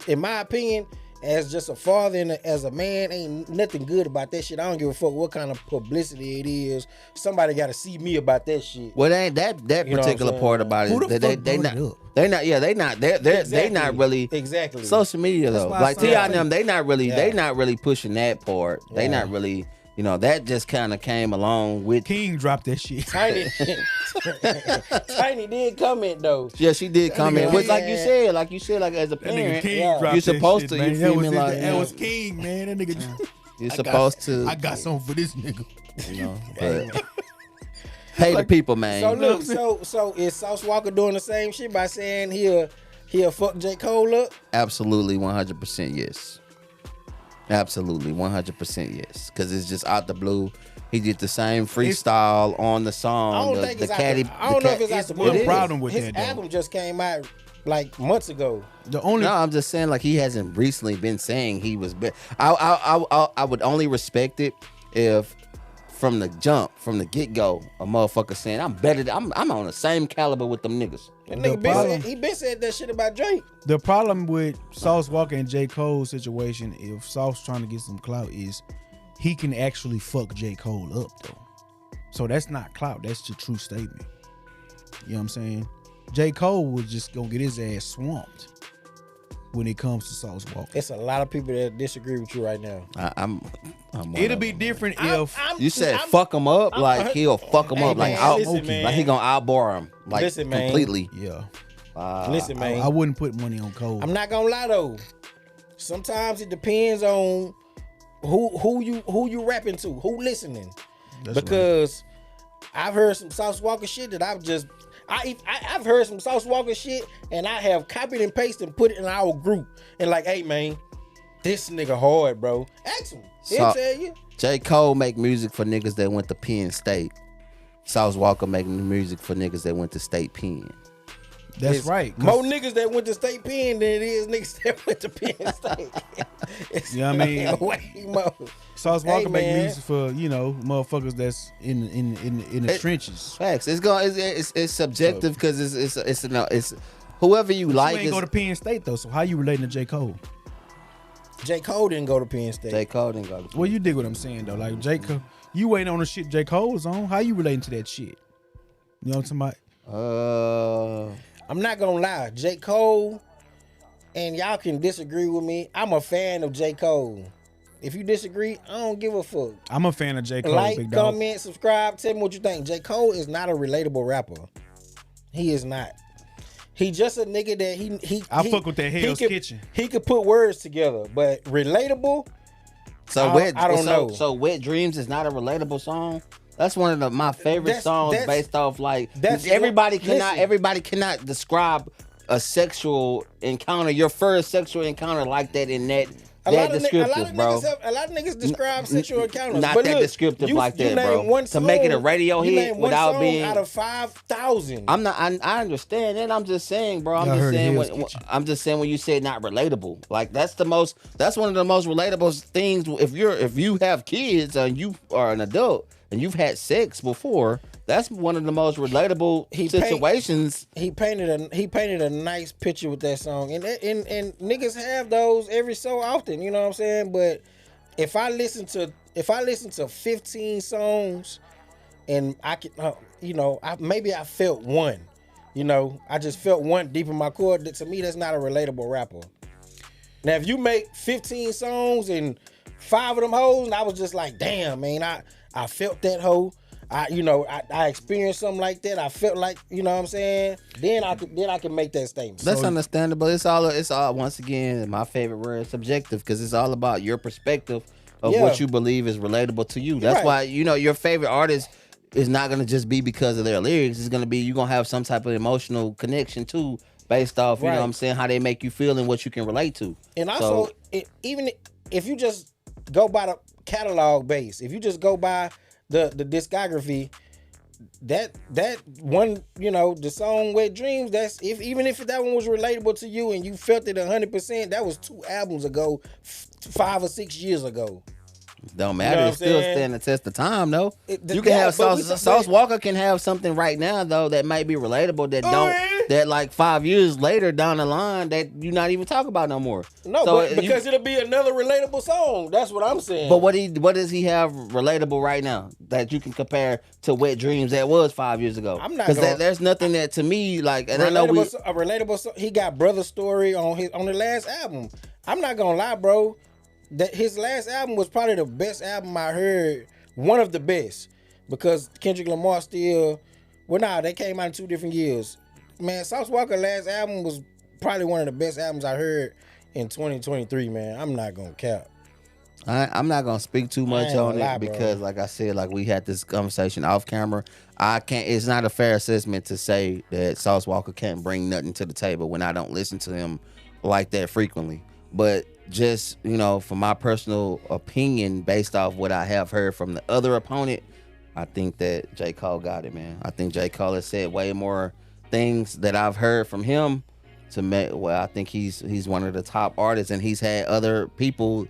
in my opinion, as just a father and as a man, ain't nothing good about that shit. I don't give a fuck what kind of publicity it is. Somebody got to see me about that shit. Well, ain't that particular part about Who it. the fuck They brought not. it up? They not. Yeah, they not. They not really. Exactly. Social media though, why I like said T.I. that. them, they not really. Yeah. They not really pushing that part. They not really. That just kind of came along with. King dropped that shit. Tiny did comment though. Yeah, she did comment. nigga Which, King- like you said, like as a That nigga parent, King dropped you're that supposed shit, to. man. You feel me? Like That was King, man. That nigga. you're supposed to. I got something for this nigga. But pay the people, man. So look, so is Sauce Walker doing the same shit by saying he'll fuck J. Cole up? Absolutely, 100% yes. Absolutely, 100% yes. Because it's just out the blue. He did the same freestyle on the song. I don't think it's caddy. I don't know if it's out the blue. one problem with his that, though. album just came out like months ago. The only No, I'm just saying, like, he hasn't recently been saying he was bad. I would only respect it if from the jump, from the get go, a motherfucker saying I'm better. I'm on the same caliber with them niggas. That The nigga problem- been said that shit about Drake. The problem with Sauce Walker and J. Cole situation, if Sauce trying to get some clout, is he can actually fuck J. Cole up though. So that's not clout. That's the true statement. You know what I'm saying? J. Cole was just gonna get his ass swamped when it comes to Sauce Walker. It's a lot of people that disagree with you right now. I'm one It'll of be them. different if You said fuck him up, like he'll fuck him Hey, up, like man, listen, man. like he gonna outbar him, like Listen, man. completely. yeah. Listen, man. I wouldn't put money on Cole. I'm not gonna lie though. Sometimes it depends on who you rapping to, who listening. That's Because I've heard some Sauce Walker shit that I've heard some Sauce Walker shit and I have copied and pasted and put it in our group and like, hey man, this nigga hard, bro. Ask him. He'll So- tell you. J. Cole make music for niggas that went to Penn State. Sauce Walker making music for niggas that went to State Penn. That's It's right. 'cause- More niggas that went to State Penn than it is niggas that went to Penn State. It's You know what I mean? way more. Sauce Walker Hey, make man. music for motherfuckers that's in the trenches. Facts. It's subjective because it's whoever you You like. ain't go to Penn State though, so how you relating to J. Cole? J. Cole didn't go to Penn State. J. Cole didn't go to. Well, you dig what I'm saying though. Like J. Cole, you waiting on the shit J. Cole was on. How you relating to that shit? You know what I'm talking about? I'm not gonna lie, J. Cole, and y'all can disagree with me. I'm a fan of J. Cole. If you disagree, I don't give a fuck. I'm a fan of J. Cole, Like, big dog. comment, subscribe, tell me what you think. J. Cole is not a relatable rapper. He is not. He just a nigga that he I fuck with that Hell's could, Kitchen. He could put words together, but relatable. I don't know. So Wet Dreams is not a relatable song. That's one of my favorite songs based off like everybody cannot describe a sexual encounter, your first sexual encounter like that in that that descriptive, bro. A lot of niggas describe sexual encounters. Not but that look, descriptive like that, bro. One song, to make it a radio hit without being out of 5,000. I'm not. I understand that. I'm just saying, bro. I'm just saying when you said not relatable, like that's one of the most relatable things. If you have kids and you are an adult and you've had sex before, that's one of the most relatable situations. He painted a nice picture with that song, and niggas have those every so often. You know what I'm saying? But if I listen to 15 songs, and I can, maybe I felt one. I just felt one deep in my core. To me, that's not a relatable rapper. Now, if you make 15 songs and 5 of them hoes, and I was just like, damn, man, I felt that hoe. I experienced something like that. I felt like, you know what I'm saying? Then I can make that statement. That's understandable. It's all once again, my favorite word, subjective, because it's all about your perspective of what you believe is relatable to you. That's why, your favorite artist is not going to just be because of their lyrics. It's going to be, you're going to have some type of emotional connection too, based off, you know what I'm saying, how they make you feel and what you can relate to. And also, even if you just go by the catalog base, if you just go by the discography, that one, the song Wet Dreams, even if that one was relatable to you and you felt it 100%, that was 2 albums ago, 5 or 6 years ago. Don't matter. It's still standing the test of time, though. You can have Sauce Walker can have something right now though that might be relatable that like 5 years later down the line that you not even talk about no more. No, but because it'll be another relatable song. That's what I'm saying. But what does he have relatable right now that you can compare to Wet Dreams that was 5 years ago? I'm not because there's nothing that to me like, and relatable, I know a relatable song. He got Brother Story on the last album. I'm not gonna lie, bro. That his last album was probably the best album I heard, one of the best, because Kendrick Lamar they came out in 2 different years. Man, Sauce Walker last album was probably one of the best albums I heard in 2023, man. I'm not gonna cap. I'm not gonna speak too much on it because, like I said, like we had this conversation off camera. It's not a fair assessment to say that Sauce Walker can't bring nothing to the table when I don't listen to him like that frequently. But just, from my personal opinion, based off what I have heard from the other opponent, I think that J. Cole got it, man. I think J. Cole has said way more things that I've heard from him I think he's one of the top artists, and he's had other people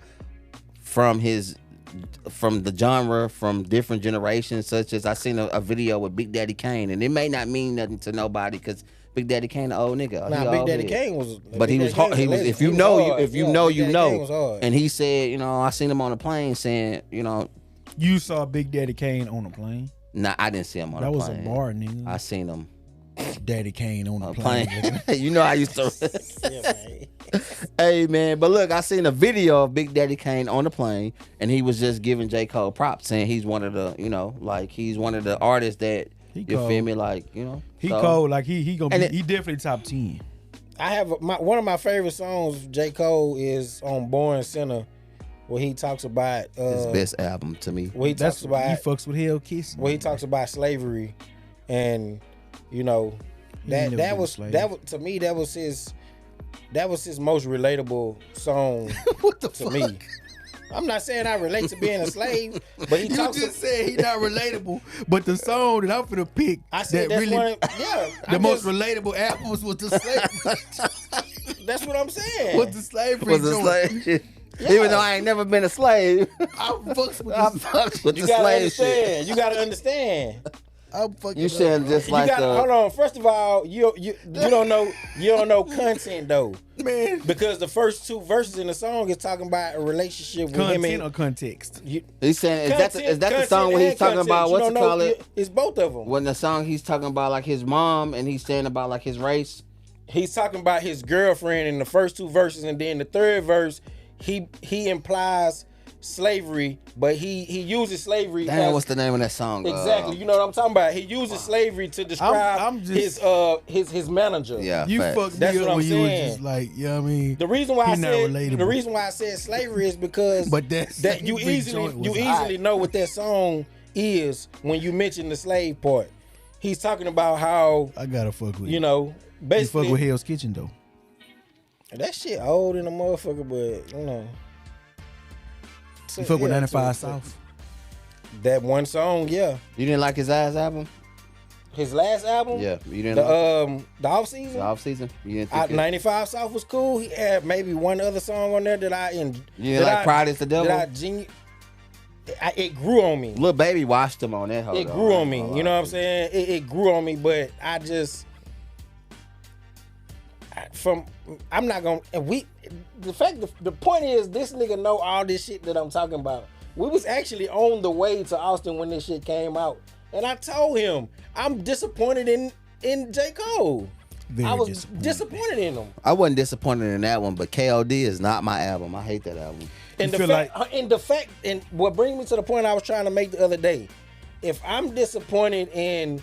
from the genre, from different generations, such as I seen a video with Big Daddy Kane, and it may not mean nothing to nobody because Big Daddy Kane, an old nigga. Nah, Big Daddy Kane was. But he was hard. He was. If you know, you know. And he said, I seen him on the plane saying, You saw Big Daddy Kane on a plane? Nah, I didn't see him on a plane. That was a bar, nigga. I seen him. Daddy Kane on the plane. I used to. Man. Hey, man. But look, I seen a video of Big Daddy Kane on the plane, and he was just giving J. Cole props, saying he's one of the, he's one of the artists that, you feel me, like, He cold, like he gonna be, he definitely top 10. I have one of my favorite songs of J. Cole is on Born Sinner, where he talks about his best album to me. Where he talks about he fucks with Hell Kiss. Where he talks about slavery, and that was to me that was his most relatable song to me. I'm not saying I relate to being a slave, but he talks. You just said he's not relatable, but the song that I'm finna pick, I said that really, the most relatable albums was the slavery. That's what I'm saying. Was the slavery? Yeah. Even though I ain't never been a slave, I fucks with the slave shit. You gotta understand. You saying just like hold on. First of all, you don't know content though, man. Because the first 2 verses in the song is talking about a relationship with him and or context. He's saying is that the song when he's talking about what's it call it? It's both of them. When the song he's talking about like his mom and he's saying about like his race. He's talking about his girlfriend in the first 2 verses, and then the 3rd verse he implies slavery, but he uses slavery. Damn, what's the name of that song? Exactly, you know what I'm talking about. He uses slavery to describe his manager. Yeah, you fucked me up when you was just like, I mean. The reason why I said slavery is because that you easily know what that song is when you mention the slave part. He's talking about how I gotta fuck with basically you fuck with Hell's Kitchen though. That shit old in a motherfucker, but You fuck with 95 South? That one song, yeah. You didn't like his last album? His last album? Yeah. You didn't like the off season? the off season? You didn't think 95 South was cool. He had maybe one other song on there that I enjoyed. You didn't like Pride is the Devil? It grew on me. Lil Baby watched him on that. It grew on me. You know what I'm saying? It grew on me, but I just I'm not gonna. The point is, this nigga know all this shit that I'm talking about. We was actually on the way to Austin when this shit came out, and I told him I'm disappointed in J. Cole. I was disappointed in him. I wasn't disappointed in that one, but KOD is not my album. I hate that album. And what brings me to the point I was trying to make the other day, if I'm disappointed in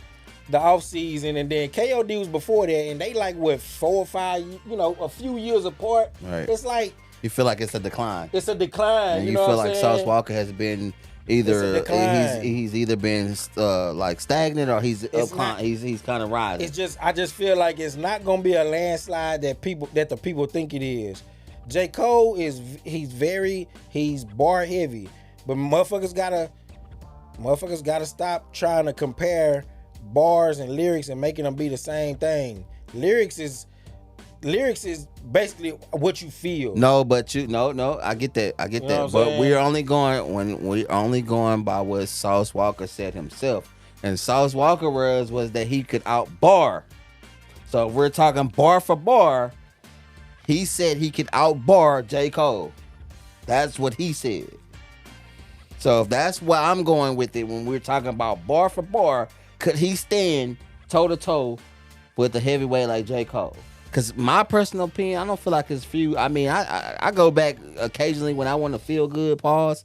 the off season and then KOD was before that, and they like what 4 or 5, a few years apart. Right. It's like you feel like it's a decline. It's a decline. And you you know feel what like I'm Sauce saying? Walker has been either he's either been like stagnant or he's he's kind of rising. I just feel like it's not gonna be a landslide that the people think it is. J. Cole he's bar heavy, but motherfuckers gotta stop trying to compare bars and lyrics and making them be the same thing. Lyrics is basically what you feel. No, but I get that. But we're only going by what Sauce Walker said himself. And Sauce Walker was that he could outbar. So if we're talking bar for bar, he said he could outbar J. Cole. That's what he said. So if that's where I'm going with it, when we're talking about bar for bar, could he stand toe to toe with a heavyweight like J. Cole? Because my personal opinion, I don't feel like it's few. I mean, I go back occasionally when I want to feel good, pause,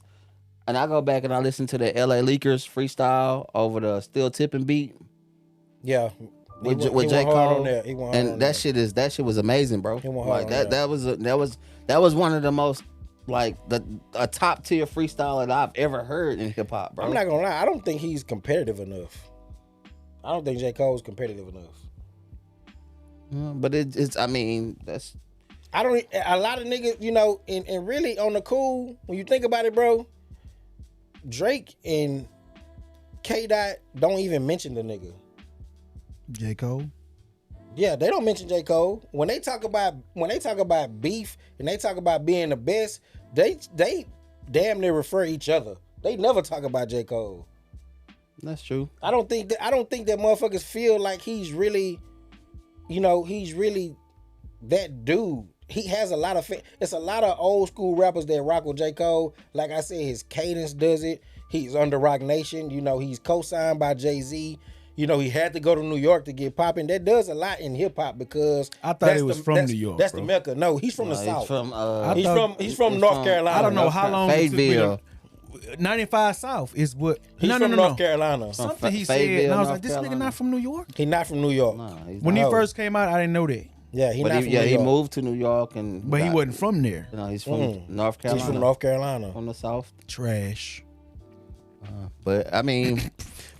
and I go back and I listen to the LA Leakers freestyle over the Still Tipping beat. Yeah. With J. Cole. And that shit was amazing, bro. Like that was one of the most like a top tier freestyle that I've ever heard in hip hop, bro. I'm not gonna lie, I don't think he's competitive enough. I don't think J. Cole's competitive enough. But it's I mean, that's a lot of niggas, and really on the cool, when you think about it, bro, Drake and K-Dot don't even mention the nigga. J. Cole? Yeah, they don't mention J. Cole. When they talk about beef and they talk about being the best, they damn near refer each other. They never talk about J. Cole. That's true. I don't think that motherfuckers feel like he's really that dude. He has a lot of it's a lot of old school rappers that rock with J. Cole. Like I said, his cadence does it. He's under Rock Nation. He's co-signed by Jay-Z. He had to go to New York to get popping. That does a lot in hip hop because I thought he was from New York. That's the Mecca. No, he's from the South. He's from North Carolina. I don't know how long it took me to 95 South is what. He's from North Carolina. Something he said, and I was like, this nigga not from New York? He not from New York. When he first came out, I didn't know that. Yeah, he moved to New York but he wasn't from there. He's from North Carolina. He's from North Carolina. From the South. Trash. But I mean,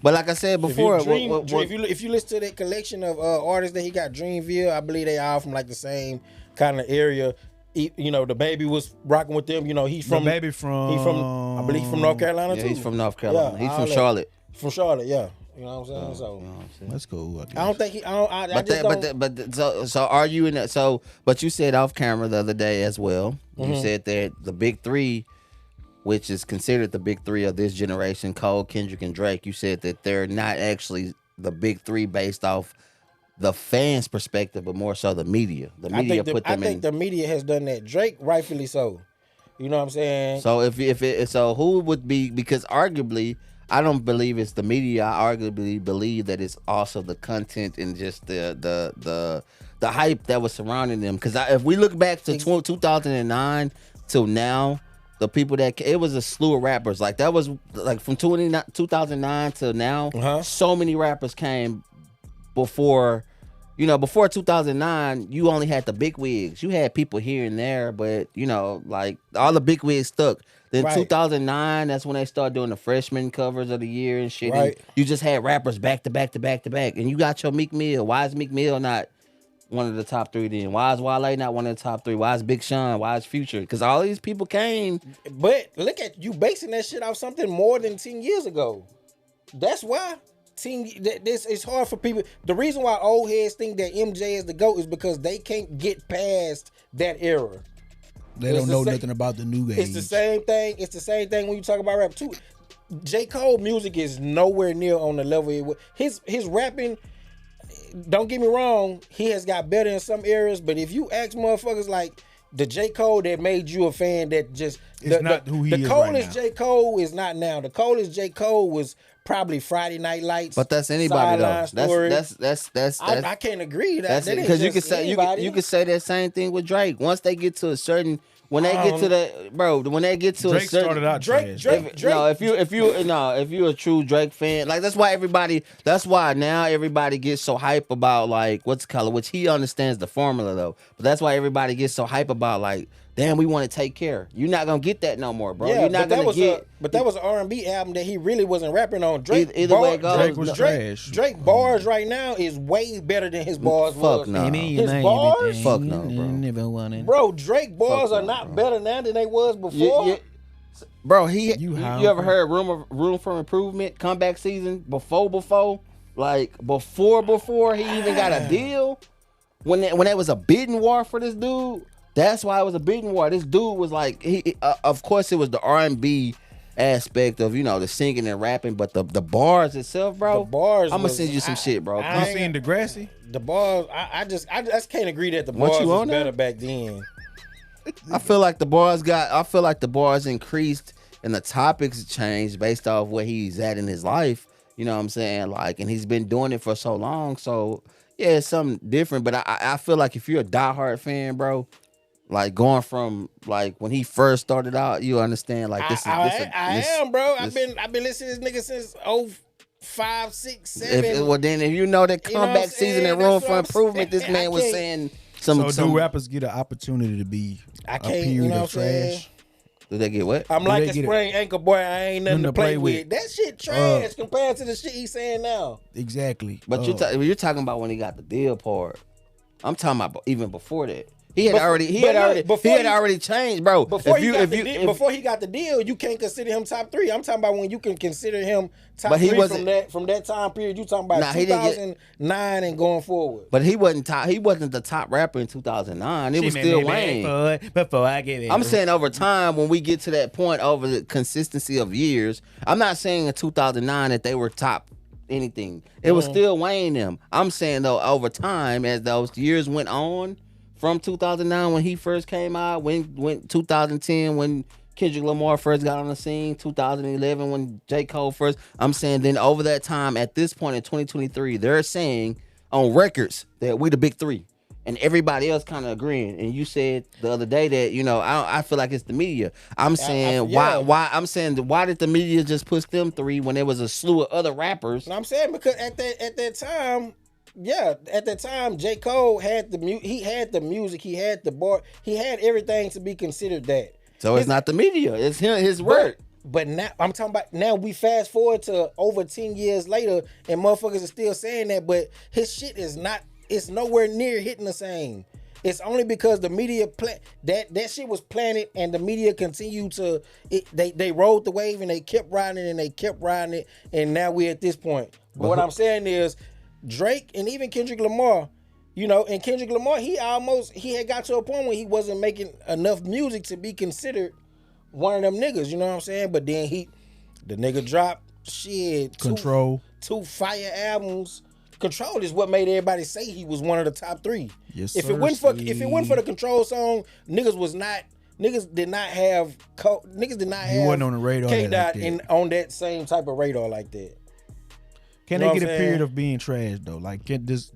but like I said before, if you listen to that collection of artists that he got, Dreamville, I believe they all from like the same kind of area. The Baby was rocking with them. He's from I believe from North Carolina too. He's from North Carolina. Yeah, he's from Charlotte. From Charlotte, yeah. You know what I'm saying? That's cool. I don't think he. So are you in that? So, but you said off camera the other day as well. Mm-hmm. You said that the big three, which is considered the big three of this generation, Cole, Kendrick, and Drake. You said that they're not actually the big three based off the fans' perspective, but more so the media. The media put them in. I think the media has done that. Drake, rightfully so. You know what I'm saying? So so who would be, because arguably, I don't believe it's the media. I arguably believe that it's also the content and just the hype that was surrounding them. Because if we look back to 2009 till now, the people it was a slew of rappers. Like that was like from 2009 till now. So many rappers came before. Before 2009, you only had the big wigs. You had people here and there, but like all the big wigs stuck. Then 2009, that's when they started doing the freshman covers of the year and shit. Right. And you just had rappers back to back to back to back, and you got your Meek Mill. Why is Meek Mill not one of the top 3 then? Why is Wale not one of the top 3? Why is Big Sean? Why is Future? Because all these people came. But look at you basing that shit off something more than 10 years ago. That's why this is hard for people. The reason why old heads think that MJ is the GOAT is because they can't get past that era. They don't know nothing about the new age. It's the same thing. It's the same thing when you talk about rap too. J. Cole music is nowhere near on the level. His rapping, don't get me wrong, he has got better in some areas, but if you ask motherfuckers like the J. Cole that made you a fan, that just it's not who he is the right coldest now. J. Cole is not now. The coldest J. Cole was probably Friday Night Lights. But that's anybody though. Story. That's I can't agree that because you could say that same thing with Drake. Once they get to a certain when they get to Drake a certain started out trash. if you're a true Drake fan, like that's why now everybody gets so hype about like what's it called, which he understands the formula though. But that's why everybody gets so hype about like, damn, we want to take care. You're not gonna get that no more, bro. Yeah, You're not gonna get. But that was an R&B album that he really wasn't rapping on. Drake, either way it goes, Drake was trash. Drake bars right now is way better than his bars was. no. His bars? Fuck no, bro. Bro, Drake bars are not better now than they was before. Bro, you ever heard room for improvement comeback season before he even got a deal when there was a bidding war for this dude. That's why it was a bidding war. This dude was like, of course it was the R&B aspect of, the singing and rapping, but the bars itself, bro. The bars. I'm gonna send you some shit, bro. You seen Degrassi? The bars. I just can't agree that the bars was better back then. I feel like the bars increased and the topics changed based off where he's at in his life. You know what I'm saying? Like, and he's been doing it for so long. So yeah, it's something different. But I feel like if you're a diehard fan, bro, like going from like when he first started out, you understand like this. I am, bro. I've been listening to this nigga since 05, 6, 7. Well, then if you know that comeback season and room for improvement, this man was saying some. So do rappers get an opportunity to be a period of trash? Do they get what? I'm like a sprained ankle, boy. I ain't nothing to play with. That shit trash compared to the shit he's saying now. Exactly. But you're talking about when he got the deal part. I'm talking about even before that. He had already changed, bro. Before he got the deal, you can't consider him top 3. I'm talking about when you can consider him top 3 from that time period. You talking about 2009 and going forward. But he wasn't top. He wasn't the top rapper in 2009. It was still Wayne. Before I get it, I'm saying over time, when we get to that point, over the consistency of years. I'm not saying in 2009 that they were top anything. It was still Wayne them. I'm saying though, over time, as those years went on. From 2009 when he first came out, when 2010 when Kendrick Lamar first got on the scene, 2011 when J. Cole first. I'm saying then over that time, at this point in 2023, they're saying on records that we the big 3, and everybody else kind of agreeing. And you said the other day that I feel like it's the media. I'm saying why did the media just push them 3 when there was a slew of other rappers? And I'm saying because at that time. Yeah, at that time, J. Cole had he had the music, he had the bar, he had everything to be considered that. So it's not the media, it's him, his work. But now, I'm talking about now we fast forward to over 10 years later and motherfuckers are still saying that, but his shit it's nowhere near hitting the same. It's only because the media, that shit was planted and the media continued to, they rode the wave and they kept riding it and now we're at this point. But what I'm saying is, Drake and even Kendrick Lamar, and Kendrick Lamar, he had got to a point where he wasn't making enough music to be considered one of them niggas, you know what I'm saying? But then the nigga dropped Control. Two fire albums. Control is what made everybody say he was one of the top 3. Yes, if it went for the Control song, niggas did not have he wasn't on the radar K-Dot on that same type of radar like that. Can they get a period of being trash though? Like, is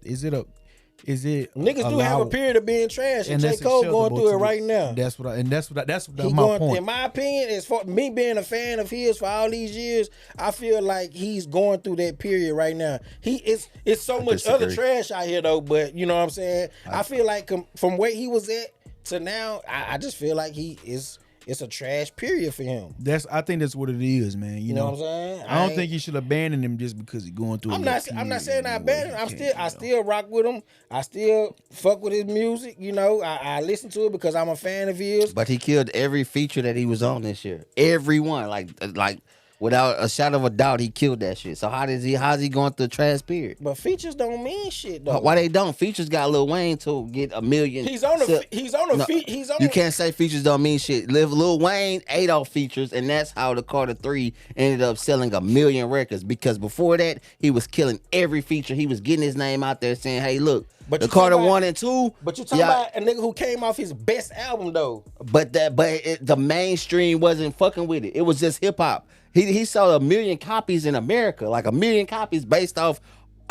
it niggas do have a period of being trash, and J. Cole going through it right now. That's my point. In my opinion, as for me being a fan of his for all these years, I feel like he's going through that period right now. It's so much other trash out here though, but you know what I'm saying. I feel like from where he was at to now, I just feel like he is it's a trash period for him. I think that's what it is, man. You know what I'm saying? I don't think you should abandon him just because he's going through. I'm not saying I abandon him. I still rock with him. I still fuck with his music. You know, I listen to it because I'm a fan of his. But he killed every feature that he was on this year. Everyone, like without a shadow of a doubt, he killed that shit. So how's he going through the trash period? But features don't mean shit though. Why they don't? Features got Lil Wayne to get $1 million. He's on the You can't say features don't mean shit. Lil Wayne ate off features, and that's how the Carter 3 ended up selling 1 million records. Because before that, he was killing every feature. He was getting his name out there, saying, "Hey, look." But the Carter 1 and 2. But you talking about a nigga who came off his best album though. But the mainstream wasn't fucking with it. It was just hip hop. He sold 1 million copies in America, like 1 million copies based off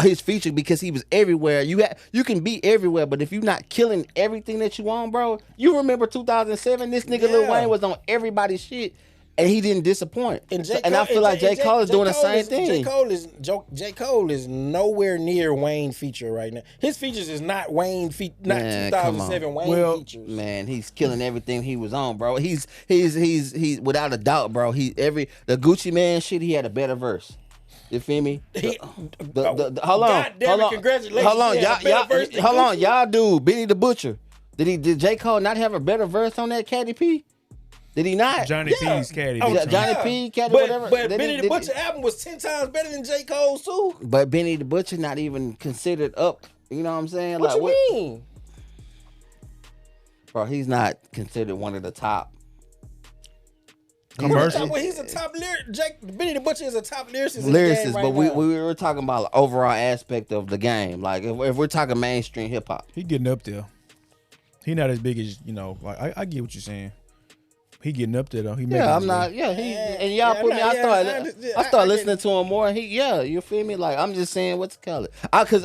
his feature because he was everywhere. You can be everywhere, but if you're not killing everything that you on, bro, you remember 2007? This nigga Lil Wayne was on everybody's shit. And he didn't disappoint. And I feel like J. Cole is doing the same thing. J. Cole is nowhere near Wayne feature right now. His features is not Wayne 2007 Wayne features. Man, he's killing everything he was on, bro. He's without a doubt, bro. The Gucci Man shit, he had a better verse. You feel me? Hold on. Congratulations. Hold on, y'all do Benny the Butcher. Did J. Cole not have a better verse on that Caddy P? Did he not? Johnny P's Caddy. Johnny P, Caddy, whatever. But Benny the Butcher album was 10 times better than J. Cole's too. But Benny the Butcher not even considered up. You know what I'm saying? What you mean? Bro, he's not considered one of the top. Commercial. He's a top lyricist. Benny the Butcher is a top lyricist. Lyricist, but we were talking about the overall aspect of the game. Like if we're talking mainstream hip hop, he getting up there. He not as big as Like I get what you're saying. He getting up there though. I'm not. Yeah, and y'all put me. I started listening to him more. You feel me? Like I'm just saying, what's the color? Because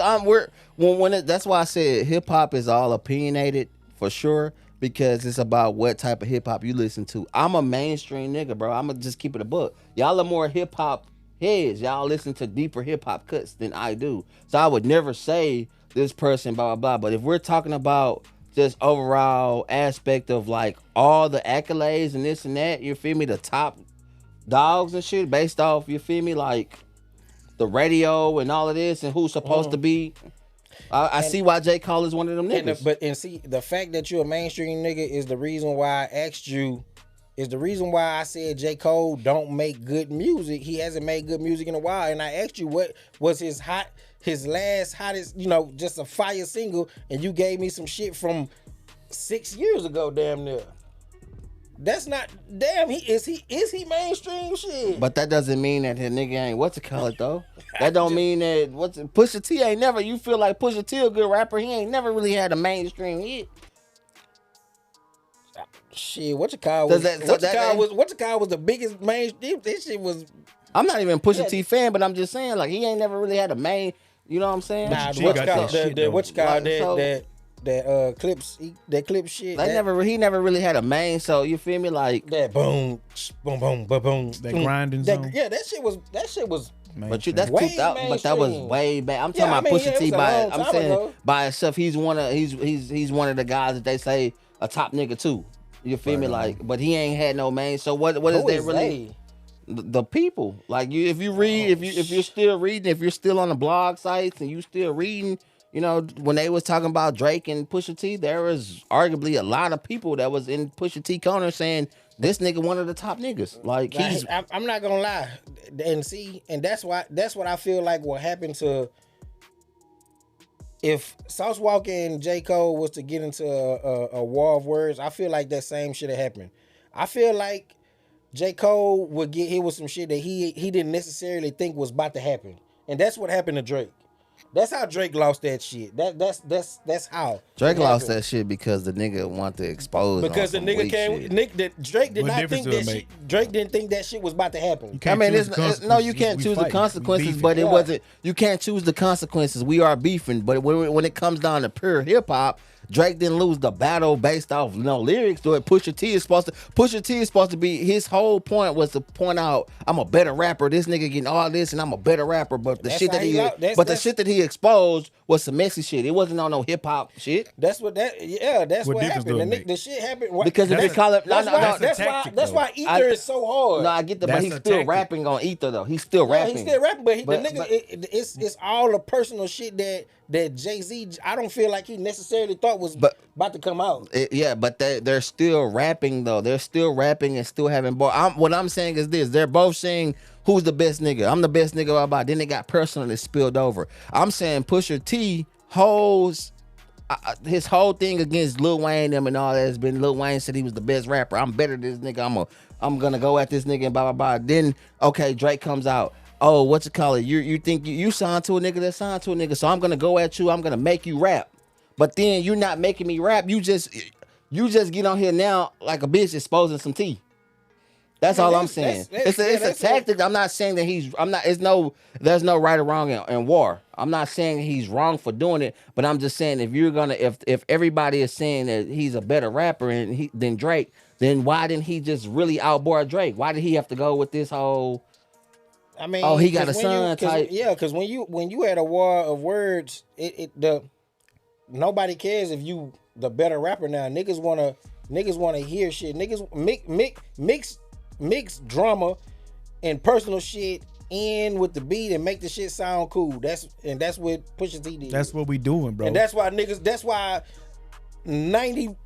that's why I said hip hop is all opinionated for sure. Because it's about what type of hip hop you listen to. I'm a mainstream nigga, bro. I'm gonna just keep it a book. Y'all are more hip hop heads. Y'all listen to deeper hip hop cuts than I do. So I would never say this person blah blah blah. But if we're talking about just overall aspect of like all the accolades and this and that, you feel me? The top dogs and shit based off, you feel me? Like the radio and all of this and who's supposed to be. I see why J. Cole is one of them niggas. And see, the fact that you're a mainstream nigga is the reason why I asked you, is the reason why I said J. Cole don't make good music. He hasn't made good music in a while. And I asked you what was his last hottest, just a fire single, and you gave me some shit from 6 years ago, damn near. That's not is he mainstream shit? But that doesn't mean that his nigga ain't what's it called though. That don't mean that Pusha T ain't never. You feel like Pusha T a good rapper? He ain't never really had a mainstream hit. Shit, what's it called was the biggest mainstream. This shit was. I'm not even a Pusha T fan, but I'm just saying like he ain't never really had a main. You know what I'm saying? Nah, that clip shit. He never really had a main, so you feel me? Like that boom, boom, boom, boom, boom. That grinding song. That shit was. But that's 2000. But that was way back. I'm talking about Pusha T by. I'm saying by himself. He's one of the guys that they say a top nigga too. You feel me? Like, but he ain't had no main. So what is that really? The people. Like you, if you're still reading, if you're still on the blog sites and you still reading. When they was talking about Drake and Pusha T, there was arguably a lot of people that was in Pusha T corner saying this nigga one of the top niggas. Like I'm not gonna lie, and that's what I feel like will happen to if Sauce Walka and J. Cole was to get into a war of words. I feel like that same shit would happen. I feel like J. Cole would get hit with some shit that he didn't necessarily think was about to happen, and that's what happened to Drake. That's how Drake lost that shit. That's how Drake lost that shit because the nigga wanted to expose. Because the nigga came. Drake did not think that shit. Drake didn't think that shit was about to happen. You can't choose the consequences, but it wasn't. You can't choose the consequences. We are beefing, but when it comes down to pure hip hop, Drake didn't lose the battle based off lyrics. So Pusha T is supposed to be, his whole point was to point out, I'm a better rapper. This nigga getting all this, and I'm a better rapper. But the shit that he exposed was some messy shit. It wasn't on no hip hop shit. That's what happened. The shit happened because if they call it that's why Ether is so hard. No, I get that, but he's still rapping on Ether though. He's still rapping. He's still rapping, but the nigga, it's all the personal shit that Jay-Z, I don't feel like he necessarily thought was about to come out. But they're still rapping though. They're still rapping and still having bars. What I'm saying is this: they're both saying who's the best nigga. I'm the best nigga about. Then it got personal and spilled over. I'm saying Pusha T holds his whole thing against Lil Wayne them and all that has been Lil Wayne said he was the best rapper. I'm better than this nigga. I'm gonna go at this nigga and blah blah blah. Then okay, Drake comes out. Oh, what's it called? You think you signed to a nigga that signed to a nigga, so I'm gonna go at you. I'm gonna make you rap, but then you're not making me rap. You just get on here now like a bitch exposing some tea. That's all I'm saying. It's a tactic. I'm not saying that there's no right or wrong in war. I'm not saying he's wrong for doing it, but I'm just saying if everybody is saying that he's a better rapper than Drake, then why didn't he just really outbar Drake? Why did he have to go with this whole? I mean, he got a son type. Yeah, because when you had a war of words, nobody cares if you the better rapper now. Niggas wanna hear shit. Niggas mix drama and personal shit in with the beat and make the shit sound cool. That's what Pusha T did. That's what we doing, bro. And that's why 95%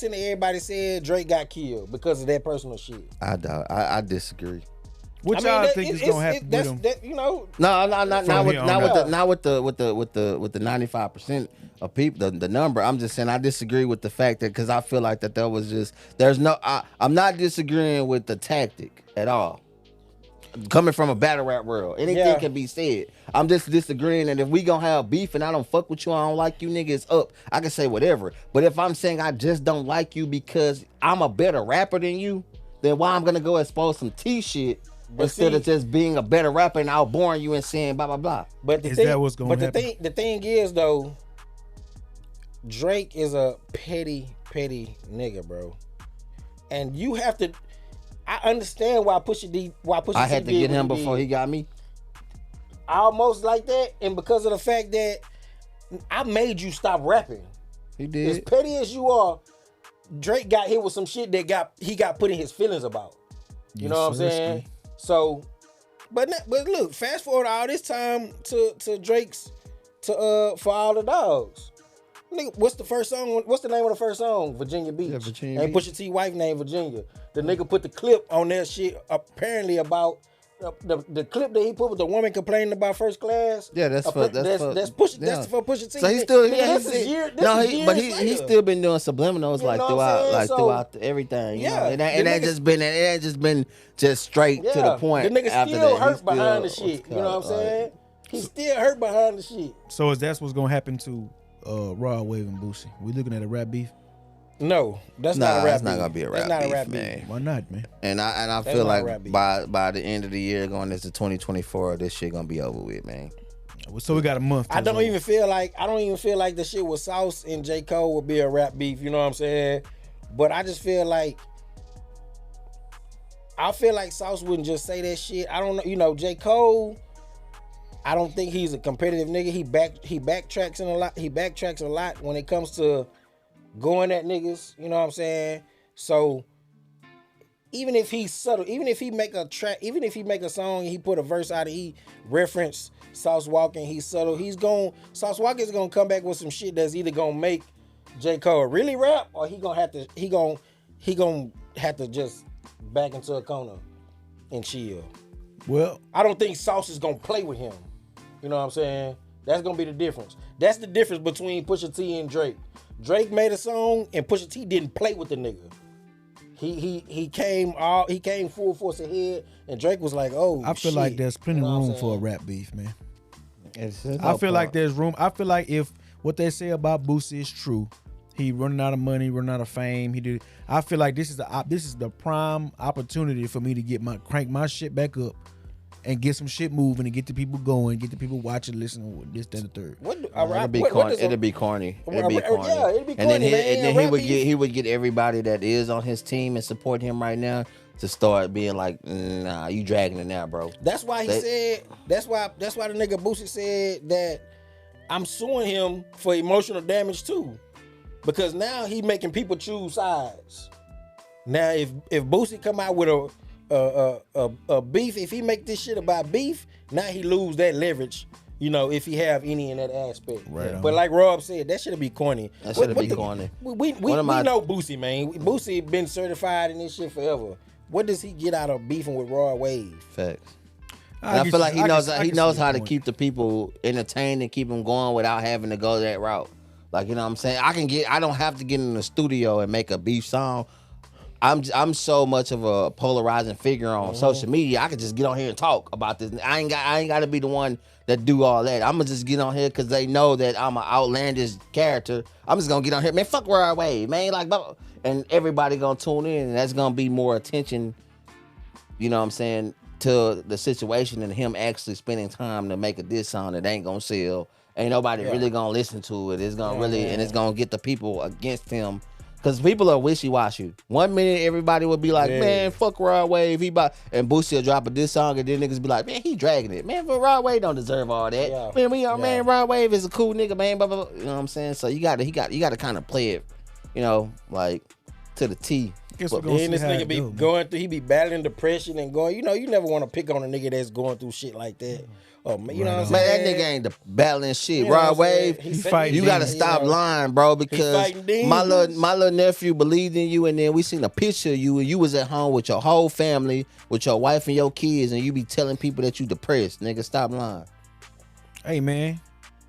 of everybody said Drake got killed because of that personal shit. I disagree. What y'all think is gonna happen with him? No, not with the 95% of people, the number. I'm just saying I disagree with the fact that because I feel like that was just I'm not disagreeing with the tactic at all. Coming from a battle rap world, anything can be said. I'm just disagreeing, and if we gonna have beef and I don't fuck with you, I don't like you niggas up, I can say whatever. But if I'm saying I just don't like you because I'm a better rapper than you, then why I'm gonna go expose some T shit instead of just being a better rapper and outboring you and saying blah blah blah. But that what's gonna happen? The thing is though, Drake is a petty nigga, bro, and you have to. I understand why Pusha T. I had to get him before he got me. Almost like that, and because of the fact that I made you stop rapping. He did. As petty as you are, Drake got hit with some shit that he got put in his feelings about. You know what I'm saying? So, but look, fast forward all this time to Drake's For All the Dogs. Nigga, what's the first song? What's the name of the first song? Virginia Beach. Yeah, Virginia Beach. And Pusha T wife named Virginia. The nigga put the clip on that shit apparently about the clip that he put with the woman complaining about first class. Yeah, that's for Pusha T. So he's still he's still been doing subliminals throughout everything. Yeah, and it ain't just been straight to the point. The nigga still hurt behind the shit. You know what I'm saying? He's still hurt behind the shit. So that's what's gonna happen to Rod Wave and Boosie? We looking at a rap beef? No, that's not a rap beef. That's not gonna be a rap beef, man. Why not, man? And I feel like by the end of the year, going into 2024, this shit gonna be over with, man. So we got a month. I don't even feel like the shit with Sauce and J. Cole would be a rap beef. You know what I'm saying? But I just feel like Sauce wouldn't just say that shit. I don't know. You know, J. Cole, I don't think he's a competitive nigga. He backtracks a lot. He backtracks a lot when it comes to going at niggas. You know what I'm saying? So even if he's subtle, even if he make a track, even if he make a song and he put a verse out and he reference Sauce Walken, he's subtle. Sauce Walken's gonna come back with some shit that's either gonna make J. Cole really rap or he gonna have to just back into a corner and chill. Well, I don't think Sauce is gonna play with him. You know what I'm saying? That's gonna be the difference. That's the difference between Pusha T and Drake. Drake made a song and Pusha T didn't play with the nigga. He came full force ahead, and Drake was like, "Oh, I feel like there's plenty of room for a rap beef, man. I feel like there's room. I feel like if what they say about Boosie is true, he running out of money, running out of fame. I feel like this is the prime opportunity for me to crank my shit back up and get some shit moving and get the people going, get the people watching, listening, this, that, and the third. It'll be corny. It'll be corny. Yeah, it'll be corny, And then man. he would get everybody that is on his team and support him right now to start being like, nah, you dragging it now, bro. That's why he said. That's why the nigga Boosie said that I'm suing him for emotional damage too, because now he making people choose sides. Now if Boosie come out with a beef, if he make this shit about beef, now he lose that leverage. You know, if he have any in that aspect. Right. But like Rob said, that should be corny. That should be corny. We know Boosie, man. Boosie been certified in this shit forever. What does he get out of beefing with Rod Wave? Facts. I feel like he knows how to keep the people entertained and keep them going without having to go that route. Like, you know what I'm saying? I don't have to get in the studio and make a beef song. I'm so much of a polarizing figure on social media. I could just get on here and talk about this. I ain't got to be the one that do all that. I'm gonna just get on here because they know that I'm an outlandish character. I'm just gonna get on here, man. Fuck Rod Wave, man. Like, and everybody gonna tune in, and that's gonna be more attention. You know what I'm saying? To the situation and him actually spending time to make a diss song that ain't gonna sell. Ain't nobody really gonna listen to it. It's gonna and it's gonna get the people against him. Cause people are wishy-washy. 1 minute everybody would be like, man, fuck Rod Wave. And Boosie will drop a diss song and then niggas be like, man, he dragging it. Man, but Rod Wave don't deserve all that. Yeah. Man, Rod Wave is a cool nigga, man. Blah, blah, blah. You know what I'm saying? So you gotta kind of play it, you know, like to the T. Then this nigga be going through, he be battling depression and going, you know, you never want to pick on a nigga that's going through shit like that. Oh, man, you know what I'm saying? Man, that nigga ain't battling shit. You know Rod Wave, you gotta stop lying, bro, because my little nephew believed in you, and then we seen a picture of you, and you was at home with your whole family, with your wife and your kids, and you be telling people that you depressed. Nigga, stop lying. Hey, man.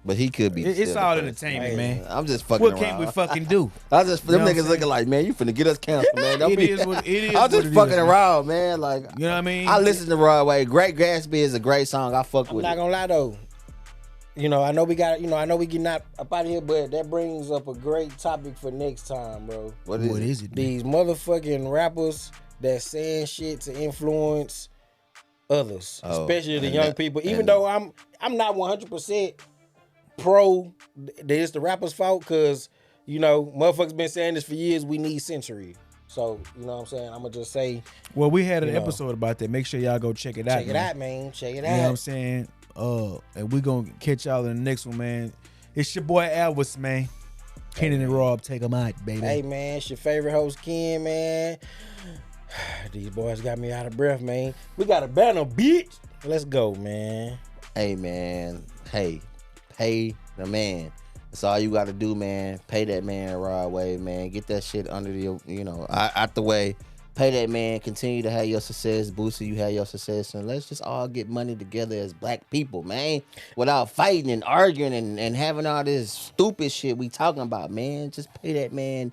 But he could be. It's all entertainment, man. I'm just fucking What around. can't we fucking do? Them niggas looking like, man, you finna get us canceled, man. It is what I'm just fucking around, man. Like, you know what I mean? I listen to Rod Wave. Great Gatsby is a great song. I fuck with it. I'm not gonna lie though. You know, I know we getting out up out of here, but that brings up a great topic for next time, bro. What is it? These motherfucking rappers that saying shit to influence others, especially the young people. Even though I'm not 100% pro that it's the rapper's fault, because, you know, motherfuckers been saying this for years, we need Century. So, you know what I'm saying? I'm going to just say. Well, we had an episode about that. Make sure y'all go check it out. Check it out, man. Check it out. You know what I'm saying? And we going to catch y'all in the next one, man. It's your boy Alvis, man. Kenan and Rob, take them out, baby. Hey, man, it's your favorite host, Ken, man. These boys got me out of breath, man. We got a banner, bitch. Let's go, man. Hey, man. Hey, pay the man. That's all you got to do, man. Pay that man, Rod Wave, man. Get that shit under the, you know, out the way. Pay that man. Continue to have your success. Boosie, you have your success. And let's just all get money together as black people, man. Without fighting and arguing and having all this stupid shit we talking about, man. Just pay that man.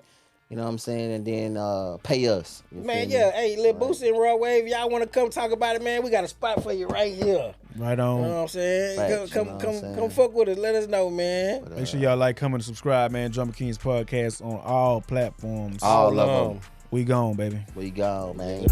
You know what I'm saying? And then pay us. Man, yeah. Hey, Lil Boosie and Rod Wave, y'all want to come talk about it, man? We got a spot for you right here. Right on. You know what I'm saying? Facts, Come fuck with us. Let us know, man. Make sure y'all like, comment, and subscribe, man. Drummer Kingz Podcast on all platforms. All of them. We gone, baby. We gone, man.